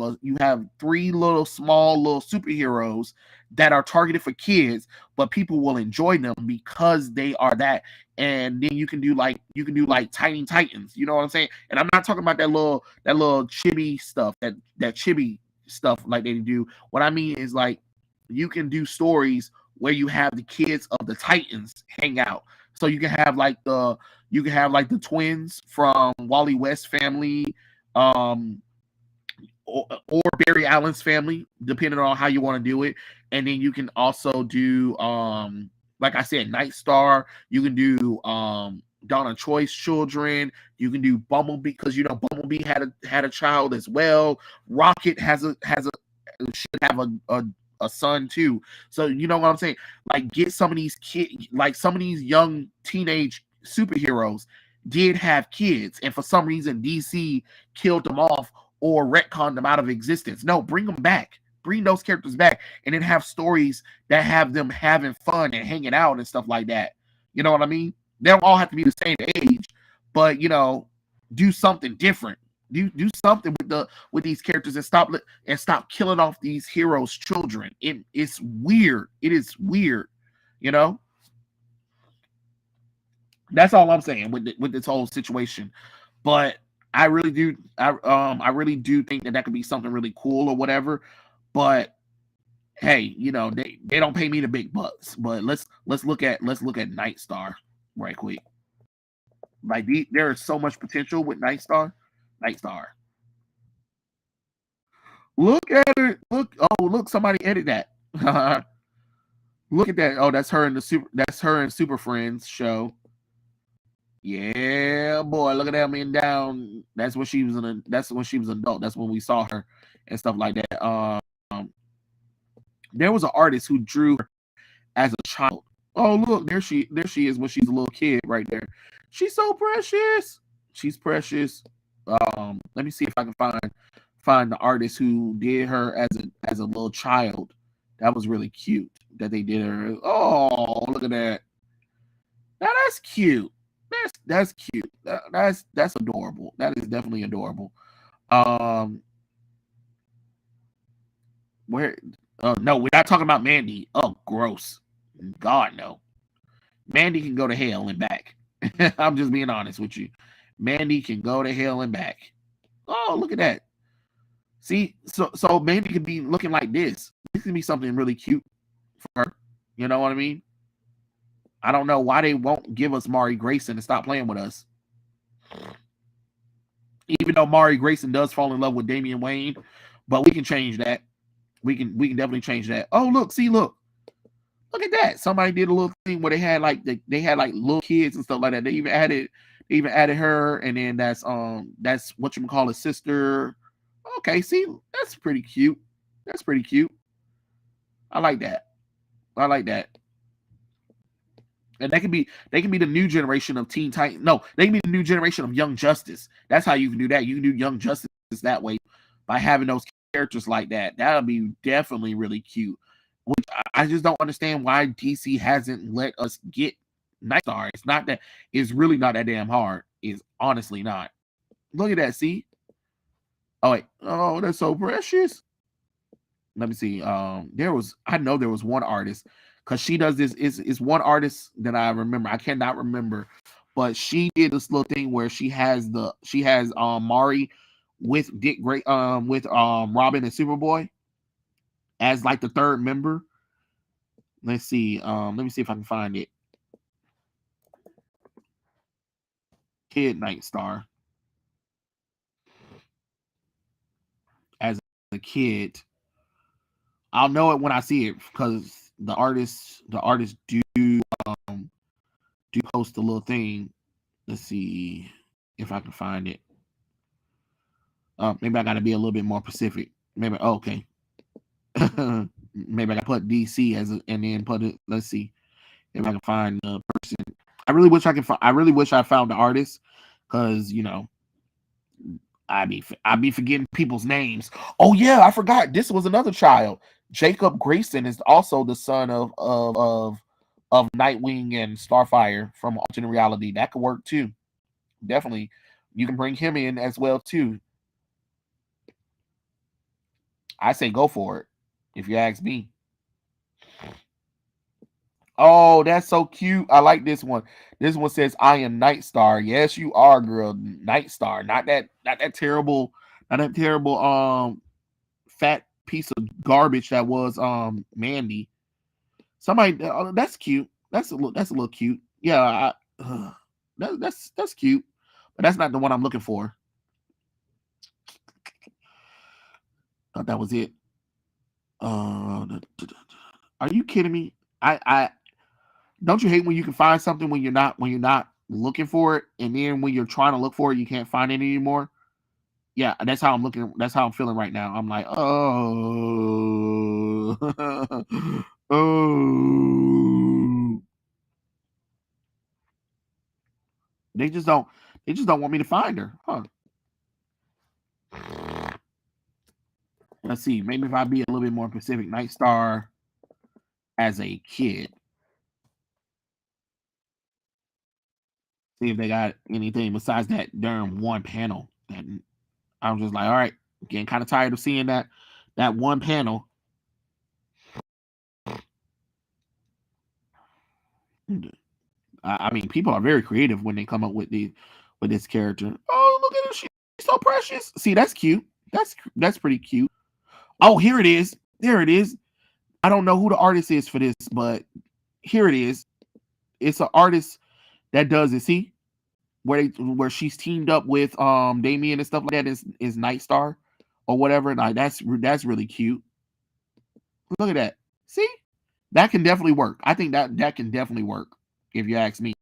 three small little superheroes that are targeted for kids, but people will enjoy them because they are that. And then you can do like Tiny Titans. You know what I'm saying? And I'm not talking about that little chibi stuff, that chibi stuff like they do. What I mean is, like, you can do stories where you have the kids of the Titans hang out. So you can have like the twins from Wally West family, or Barry Allen's family, depending on how you want to do it. And then you can also do like I said, Nightstar. You can do Donna Troy's children. You can do Bumblebee, because Bumblebee had a child as well. Rocket should have a son too. So you know what I'm saying? Like, get some of these kids, like some of these young teenage superheroes did have kids, and for some reason DC killed them off or retconned them out of existence. No, bring them back. Bring those characters back, and then have stories that have them having fun and hanging out and stuff like that. You know what I mean? They don't all have to be the same age, but do something different. Do something with these characters, and stop killing off these heroes' children. It's weird. It is weird. That's all I'm saying with this whole situation. But I really do think that could be something really cool or whatever. But hey, they don't pay me the big bucks. But let's look at Nightstar right quick. Like, there is so much potential with Nightstar. Look at it. Look, somebody edit that. Look at that. Oh, that's her in Super Friends show. Yeah, boy, look at that man down. That's when she was an adult. That's when we saw her and stuff like that. There was an artist who drew her as a child. Oh, look, there she is when she's a little kid right there. She's so precious. She's precious. Let me see if I can find the artist who did her as a little child That was really cute that they did her. Oh, look at that. Now that's cute. That's cute. That's adorable. That is definitely adorable. Where? No, we're not talking about Mandy. Oh, gross. God no. Mandy can go to hell and back. I'm just being honest with you. Mandy can go to hell and back. Oh, look at that. See, so Mandy could be looking like this. This could be something really cute for her. You know what I mean? I don't know why they won't give us Mari Grayson and stop playing with us. Even though Mari Grayson does fall in love with Damian Wayne, but we can change that. We can definitely change that. Oh, look at that. Somebody did a little thing where they had like little kids and stuff like that. They even added her, and then that's what you call a sister. Okay, see, that's pretty cute. That's pretty cute. I like that. And they can be the new generation of Teen Titans. No, they can be the new generation of Young Justice. That's how you can do that. You can do Young Justice that way by having those characters like that. That'll be definitely really cute. Which I just don't understand why DC hasn't let us get Nightstar. It's really not that damn hard. It's honestly not. Look at that, see? Oh wait. Oh, that's so precious. Let me see. I know there was one artist, because she does this. Is one artist that I remember. I cannot remember, but she did this little thing where she has Mari with Dick Gray, with Robin and Superboy as like the third member. Let's see. Let me see if I can find it. Kid Nightstar as a kid. I'll know it when I see it, because the artists do post a little thing. Let's see if I can find it. Maybe I got to be a little bit more specific. Maybe okay. Maybe I got to put DC and then put it. Let's see if I can find the person. I really wish I found the artist, because I'd be forgetting people's names. Oh yeah, I forgot. This was another child. Jacob Grayson is also the son of Nightwing and Starfire from alternate reality. That could work too. Definitely, you can bring him in as well too. I say go for it, if you ask me. Oh, that's so cute. I like this one. This one says, "I am Nightstar." Yes, you are, girl. Nightstar. Not that terrible fat piece of garbage that was Mandy. Somebody that's cute. That's a little cute. Yeah, that's cute. But that's not the one I'm looking for. Thought that was it. Are you kidding me? I don't you hate when you can find something when you're not looking for it, and then when you're trying to look for it, you can't find it anymore? Yeah, that's how I'm looking. That's how I'm feeling right now. I'm like, oh, oh. They just don't want me to find her, huh? Let's see. Maybe if I be a little bit more specific, Nightstar as a kid. See if they got anything besides that darn one panel. That I'm just like, all right, getting kind of tired of seeing that one panel. I mean, people are very creative when they come up with this character. Oh, look at her! She's so precious. See, that's cute. That's pretty cute. Oh, here it is. There it is. I don't know who the artist is for this, but here it is. It's an artist that does it. See, where she's teamed up with Damian and stuff like that is Nightstar or whatever. Like that's really cute. Look at that. See, that can definitely work. I think that can definitely work, if you ask me.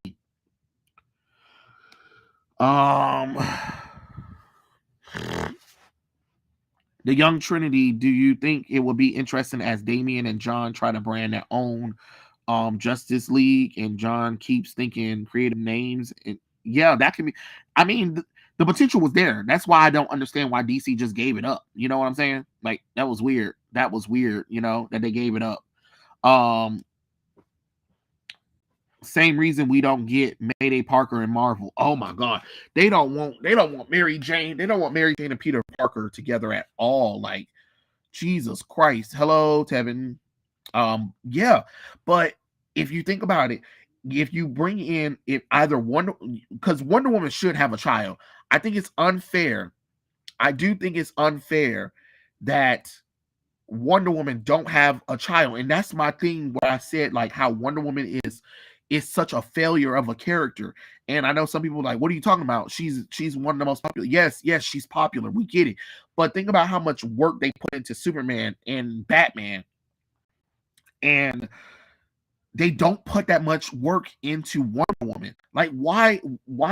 The Young Trinity, do you think it will be interesting as Damian and John try to brand their own Justice League, and John keeps thinking creative names? And yeah, that can be. I mean, the potential was there. That's why I don't understand why DC just gave it up. You know what I'm saying? Like, that was weird. that was weird, you know, that they gave it up. Um, Same reason we don't get Mayday Parker and Marvel. Oh my god. They don't want Mary Jane. They don't want Mary Jane and Peter Parker together at all. Like, Jesus Christ. Hello, Tevin. Yeah. But if you think about it, if you bring in if either because Wonder Woman should have a child. I think it's unfair. I do think it's unfair that Wonder Woman don't have a child. And that's my thing where I said like how Wonder Woman is such a failure of a character. And I know some people are like, what are you talking about? She's one of the most popular. Yes, she's popular. We get it. But think about how much work they put into Superman and Batman. And they don't put that much work into Wonder Woman. Like, why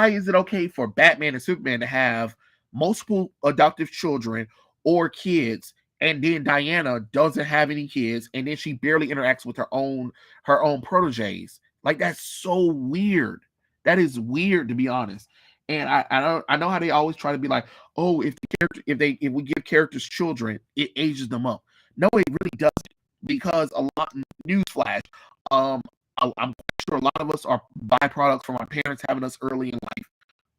is it okay for Batman and Superman to have multiple adoptive children or kids, and then Diana doesn't have any kids, and then she barely interacts with her own proteges? Like, that's so weird. That is weird, to be honest. And I know how they always try to be like, oh, if we give characters children, it ages them up. No, it really doesn't, because newsflash, I'm quite sure a lot of us are byproducts from our parents having us early in life.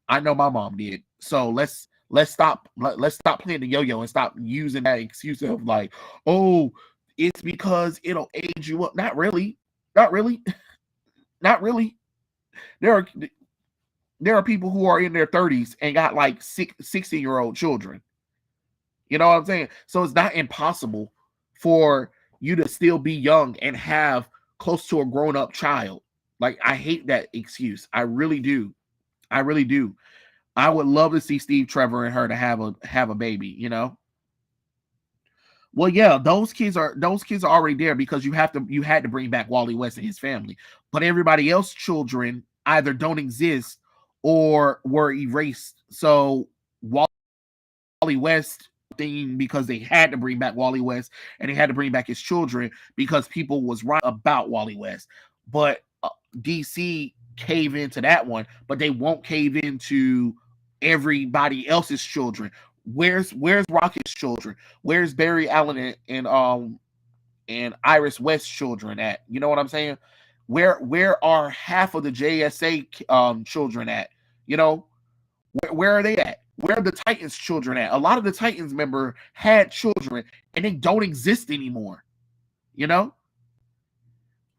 I know my mom did. So let's stop playing the yo-yo and stop using that excuse of like, oh, it's because it'll age you up. Not really. There are people who are in their 30s and got like 16-year-old children. You know what I'm saying? So it's not impossible for you to still be young and have close to a grown-up child. Like, I hate that excuse. I really do. I would love to see Steve Trevor and her to have a baby, you know? Well, yeah, those kids are already there because you had to bring back Wally West and his family. But everybody else's children either don't exist or were erased. So Wally West thing, because they had to bring back Wally West and they had to bring back his children because people was right about Wally West. But DC cave into that one, but they won't cave into everybody else's children. Where's Rocket's children? Where's Barry Allen and Iris West's children at? You know what I'm saying? Where are half of the JSA children at? You know, where are they at? Where are the Titans children at? A lot of the Titans member had children and they don't exist anymore. You know?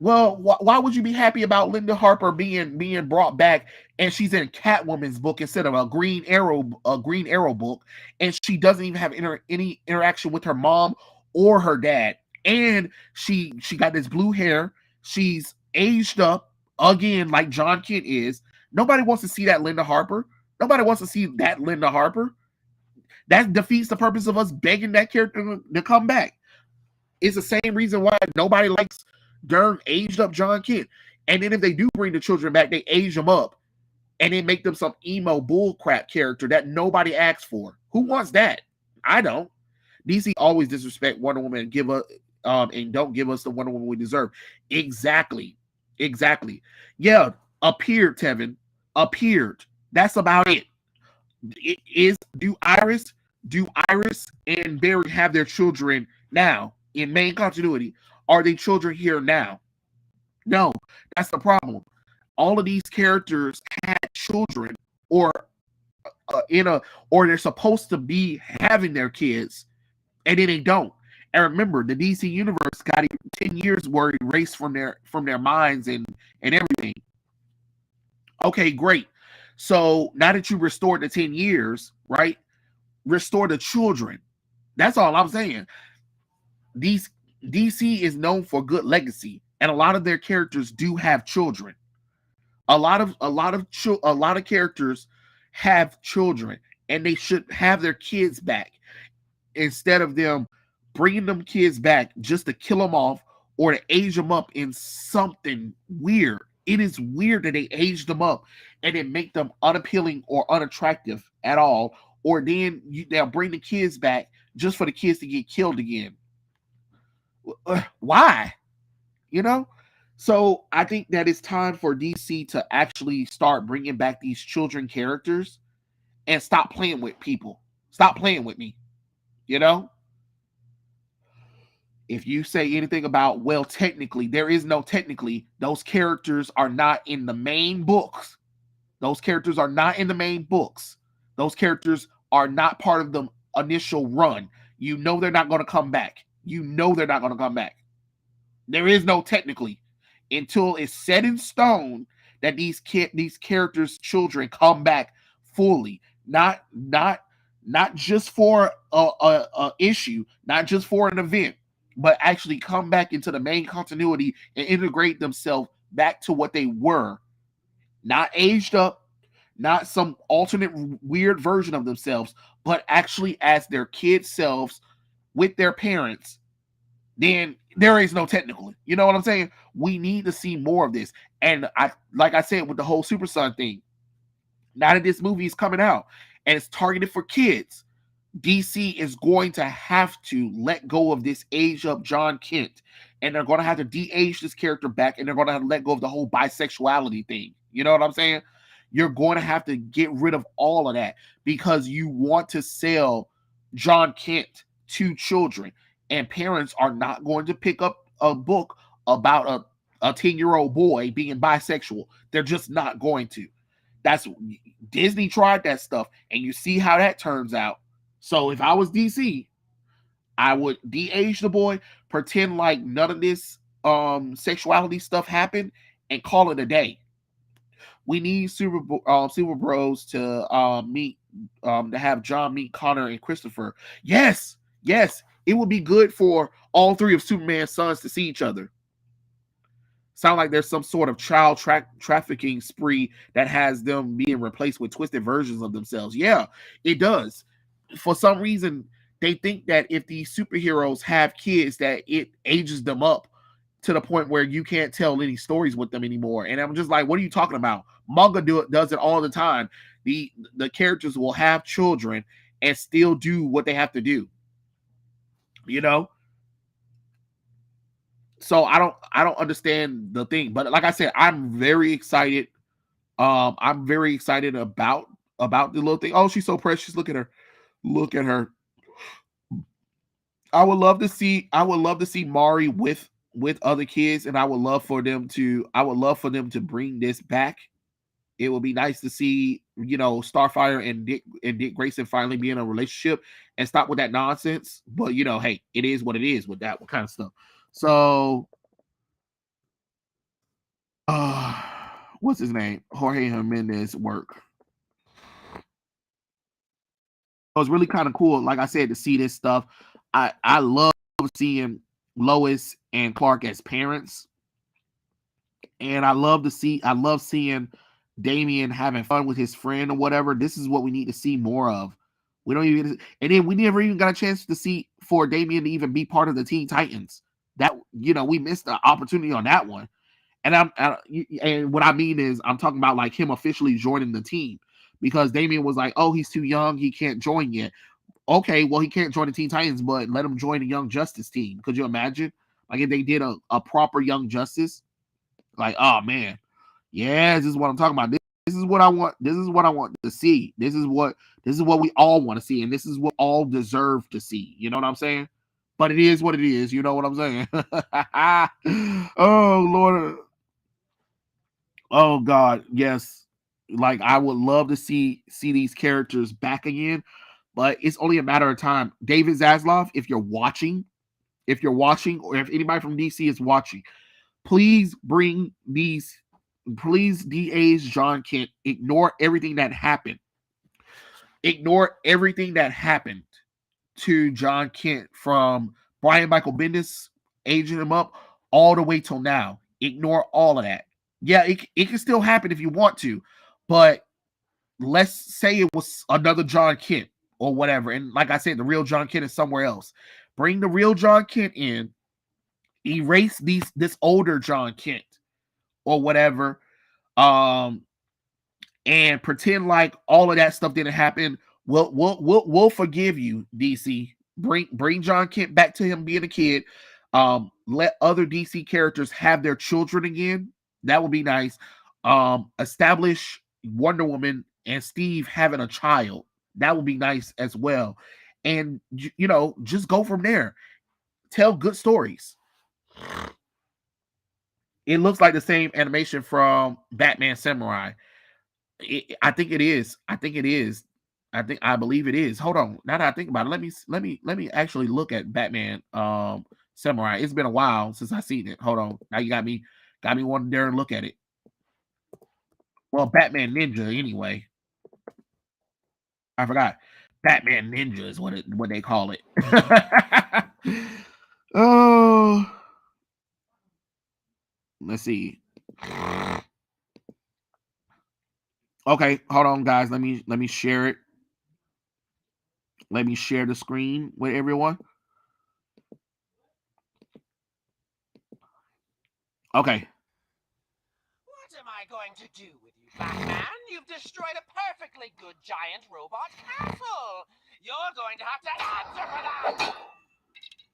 Well, why would you be happy about Linda Harper being brought back and she's in Catwoman's book instead of a Green Arrow book, and she doesn't even have any interaction with her mom or her dad, and she got this blue hair, she's aged up again like John Kent is. Nobody wants to see that Linda Harper. Nobody wants to see that Linda Harper. That defeats the purpose of us begging that character to come back. It's the same reason why nobody likes darn aged up John Kent. And then if they do bring the children back, they age them up and then make them some emo bullcrap character that nobody asks for. Who wants that? I don't. DC always disrespect Wonder Woman and give us and don't give us the Wonder Woman we deserve. Exactly. Yeah, appeared, Tevin. Appeared. That's about it. Do Iris and Barry have their children now in main continuity? Are they children here now? No, that's the problem. All of these characters had children, or they're supposed to be having their kids, and then they don't. And remember, the DC universe got 10 years were erased from their minds and everything. Okay, great. So now that you restored the 10 years, right? Restore the children. That's all I'm saying. DC is known for good legacy, and a lot of their characters do have children. A lot of characters have children, and they should have their kids back instead of them bringing them kids back just to kill them off or to age them up in something weird. It is weird that they age them up and then make them unappealing or unattractive at all, or then they'll bring the kids back just for the kids to get killed again. Why? You know? So I think that it's time for DC to actually start bringing back these children characters and stop playing with people. Stop playing with me. You know? If you say anything about, well, technically, there is no technically. Those characters are not in the main books. Those characters are not in the main books. Those characters are not part of the initial run. You know they're not going to come back. You know they're not going to come back. There is no technically until it's set in stone that these characters' children come back fully. Not just for a issue, not just for an event, but actually come back into the main continuity and integrate themselves back to what they were. Not aged up, not some alternate weird version of themselves, but actually as their kid selves with their parents. Then there is no technical. You know what I'm saying? We need to see more of this. And like I said, with the whole Super Son thing, now that this movie is coming out and it's targeted for kids, DC is going to have to let go of this age up John Kent, and they're going to have to de-age this character back, and they're going to have to let go of the whole bisexuality thing. You know what I'm saying? You're going to have to get rid of all of that because you want to sell John Kent to children, and parents are not going to pick up a book about a 10-year-old boy being bisexual. They're just not going to. That's Disney tried that stuff, and you see how that turns out. So if I was DC, I would de-age the boy, pretend like none of this sexuality stuff happened, and call it a day. We need Super Bros to meet to have John meet Connor and Christopher. Yes, it would be good for all three of Superman's sons to see each other. Sound like there's some sort of child trafficking spree that has them being replaced with twisted versions of themselves. Yeah, it does. For some reason, they think that if these superheroes have kids, that it ages them up to the point where you can't tell any stories with them anymore. And I'm just like, what are you talking about? Manga does it all the time. The characters will have children and still do what they have to do. You know? So I don't understand the thing. But like I said, I'm very excited. I'm very excited about the little thing. Oh, she's so precious. Look at her. Look at her. I would love to see Mari with other kids, and I would love for them to bring this back. It would be nice to see, Starfire and Dick Grayson finally be in a relationship and stop with that nonsense. But hey, it is what it is with that kind of stuff. So what's his name? Jorge Jimenez work. It was really kind of cool, like I said, to see this stuff. I love seeing Lois and Clark as parents. And I love seeing Damian having fun with his friend or whatever. This is what we need to see more of. We never even got a chance to see for Damian to even be part of the Teen Titans. That, we missed the opportunity on that one. And what I mean is I'm talking about like him officially joining the team, because Damian was like, oh, he's too young, he can't join yet. Okay, well, he can't join the Teen Titans, but let him join the Young Justice team. Could you imagine? Like if they did a proper Young Justice? Like, oh man, yeah, this is what I'm talking about. This is what I want. This is what I want to see. This is what we all want to see, and this is what all deserve to see. You know what I'm saying? But it is what it is. You know what I'm saying? Oh Lord. Oh God, yes. Like I would love to see these characters back again, but it's only a matter of time. David Zaslav, if you're watching, or if anybody from DC is watching, please de-age John Kent. Ignore everything that happened. Ignore everything that happened to John Kent from Brian Michael Bendis aging him up all the way till now. Ignore all of that. Yeah, it can still happen if you want to, but let's say it was another John Kent or whatever. And like I said, the real John Kent is somewhere else. Bring the real John Kent in, erase this older John Kent or whatever, and pretend like all of that stuff didn't happen. We'll forgive you, DC. Bring John Kent back to him being a kid. Let other DC characters have their children again. That would be nice. Establish Wonder Woman and Steve having a child. That would be nice as well. And just go from there. tell good stories. It looks like the same animation from Batman Samurai. I think it is. I believe it is. Hold on. Now that I think about it, let me actually look at Batman Samurai. It's been a while since I seen it. Hold on. Now you got me wanting to dare and look at it. Well, Batman Ninja anyway. I forgot. Batman Ninja is what they call it. Oh, let's see. Okay, hold on, guys. Let me share it. Let me share the screen with everyone. Okay. What am I going to do with you, Batman? You've destroyed a perfectly good giant robot castle. You're going to have to answer for that.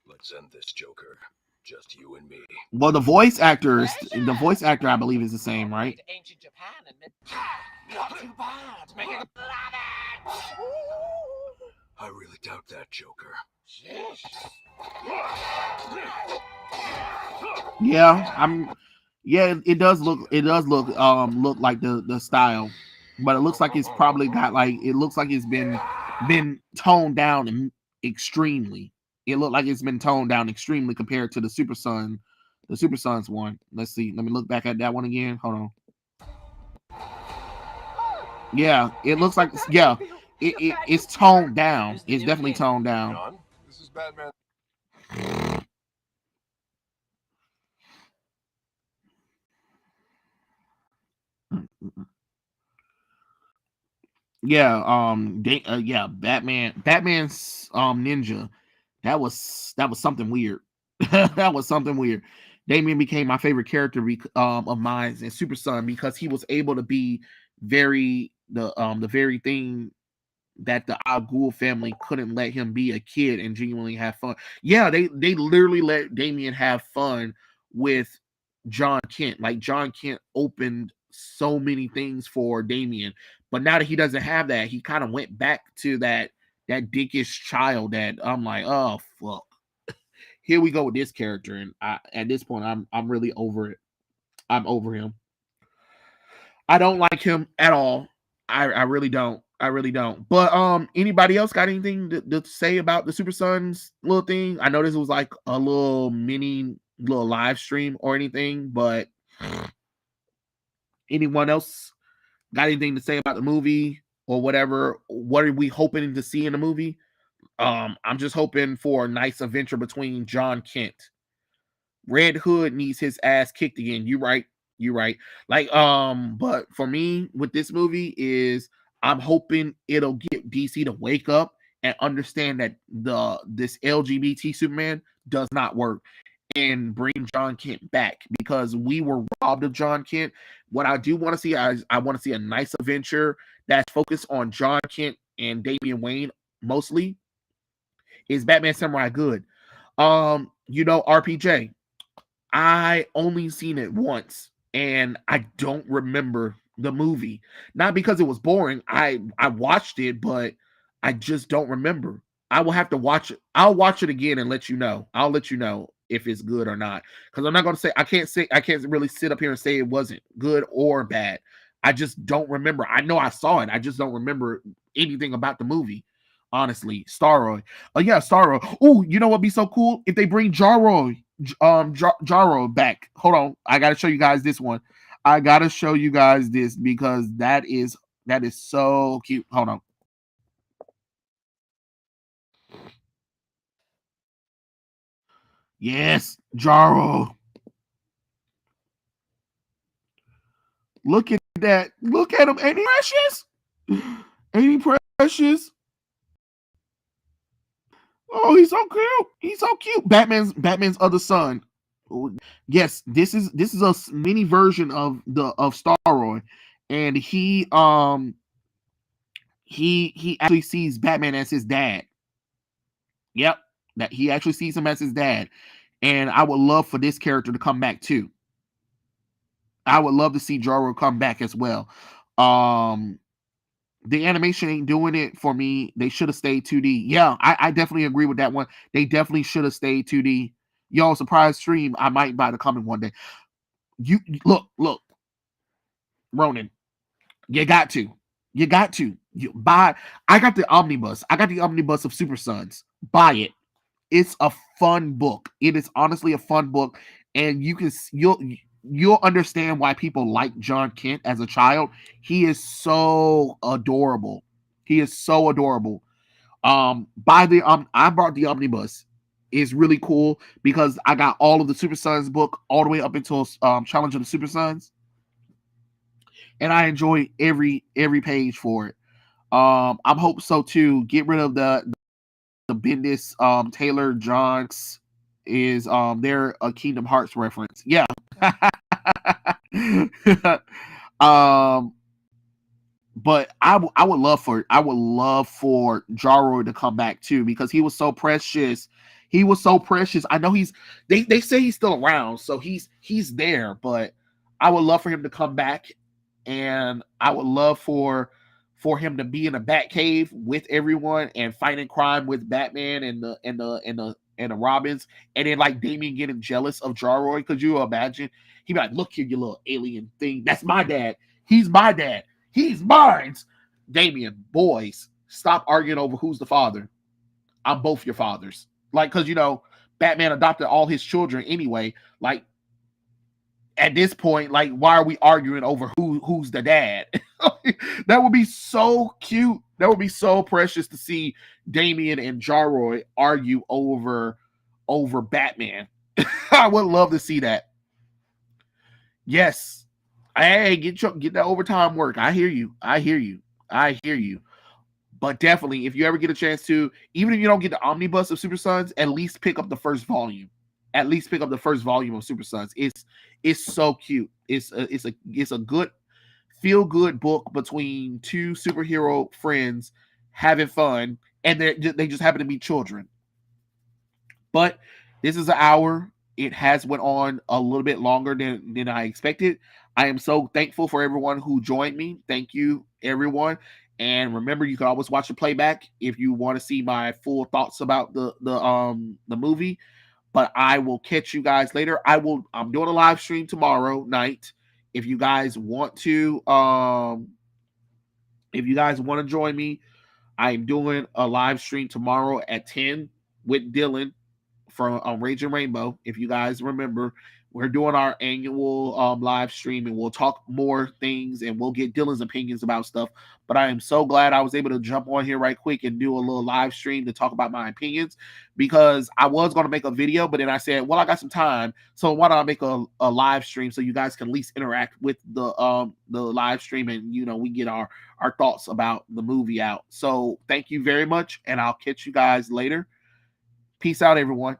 Let's end this, Joker. Just you and me. Well, the voice actor, I believe, is the same, right? Ancient Japan and not too bad. Make it I really doubt that, Joker. Yeah, it does look like the style, but it looks like it's probably got it looks like it's been toned down extremely. It looked like it's been toned down extremely compared to the Super Sons one. Let's see. Let me look back at that one again. Hold on. Yeah, it looks like it's toned down. It's definitely toned down. John, this is Batman. Yeah, Batman's Ninja. That was something weird. That was something weird. Damian became my favorite character of mine in Super Son because he was able to be the very thing that the Al Ghul family couldn't let him be a kid and genuinely have fun. Yeah, they literally let Damian have fun with John Kent. Like John Kent opened so many things for Damian, but now that he doesn't have that, he kind of went back to that dickish child that I'm like, oh fuck. Here we go with this character, and at this point, I'm really over it. I'm over him. I don't like him at all. I really don't. I really don't. But anybody else got anything to say about the Super Sons little thing? I know this was like a little live stream or anything, but anyone else got anything to say about the movie or whatever? What are we hoping to see in the movie? I'm just hoping for a nice adventure between John Kent. Red Hood needs his ass kicked again. You right. Like, but for me with this movie is I'm hoping it'll get DC to wake up and understand that this LGBT Superman does not work and bring John Kent back because we were robbed of John Kent. What I do want to see, I want to see a nice adventure that's focused on John Kent and Damian Wayne mostly. Is Batman Samurai good? RPJ, I only seen it once and I don't remember the movie. Not because it was boring. I watched it, but I just don't remember. I will have to watch it. I'll watch it again and let you know. I'll let you know if it's good or not. Because I'm not going to say I can't really sit up here and say it wasn't good or bad. I just don't remember. I know I saw it. I just don't remember anything about the movie. Honestly, Starro. Yeah, Starro. Oh, you know what'd be so cool? If they bring Jarro back. Hold on. I gotta show you guys this one. I gotta show you guys this because that is so cute. Hold on. Yes, Jarro. Look at that. Look at him. Ain't he precious? Ain't he precious? Oh, he's so cute. He's so cute. Batman's other son. Yes, this is a mini version of Starro, and he actually sees Batman as his dad. Yep, that he actually sees him as his dad, and I would love for this character to come back too. I would love to see Jarro come back as well. The animation ain't doing it for me. They should have stayed 2D. Yeah, I definitely agree with that one. They definitely should have stayed 2D. Yo, surprise stream. I might buy the comic one day. You look, Ronan. You got to. You got to. You buy. I got the omnibus. I got the omnibus of Super Sons. Buy it. It's a fun book. It is honestly a fun book, and you'll understand why people like John Kent as a child. He is so adorable. He is so adorable. I brought the omnibus. It's really cool because I got all of the Super Sons book all the way up until Challenge of the Super Sons, and I enjoy every page for it. I'm hoping so too. Get rid of the Bendis Taylor Johns is they're a Kingdom Hearts reference. Yeah. But I would love for Jaro to come back too, because he was so precious. He was so precious. I know they say he's still around, so he's there, but I would love for him to come back, and I would love for him to be in a Bat Cave with everyone and fighting crime with Batman and the Robins, and then like Damian getting jealous of Jarroy. Could you imagine? He'd be like, "Look here, you little alien thing. That's my dad. He's my dad. He's mine." Damian, boys, stop arguing over who's the father. I'm both your fathers. Like, because Batman adopted all his children anyway. Like, at this point, like, why are we arguing over who's the dad? That would be so cute. That would be so precious to see Damian and Jarroy argue over Batman. I would love to see that. Yes. Hey, get that overtime work. I hear you. But definitely, if you ever get a chance to, even if you don't get the omnibus of Super Sons, at least pick up the first volume. At least pick up the first volume of Super Sons. It's so cute. It's a good feel good book between two superhero friends having fun, and they just happen to be children. But this is an hour. It has went on a little bit longer than I expected. I am so thankful for everyone who joined me. Thank you, everyone. And remember, you can always watch the playback if you want to see my full thoughts about the movie. But I will catch you guys later. I'm doing a live stream tomorrow night. If you guys want to join me, I am doing a live stream tomorrow at 10 with Dylan from Raging Rainbow. If you guys remember, we're doing our annual live stream, and we'll talk more things, and we'll get Dylan's opinions about stuff. But I am so glad I was able to jump on here right quick and do a little live stream to talk about my opinions, because I was going to make a video, but then I said, well, I got some time, so why don't I make a live stream so you guys can at least interact with the live stream, and we get our thoughts about the movie out. So thank you very much, and I'll catch you guys later. Peace out, everyone.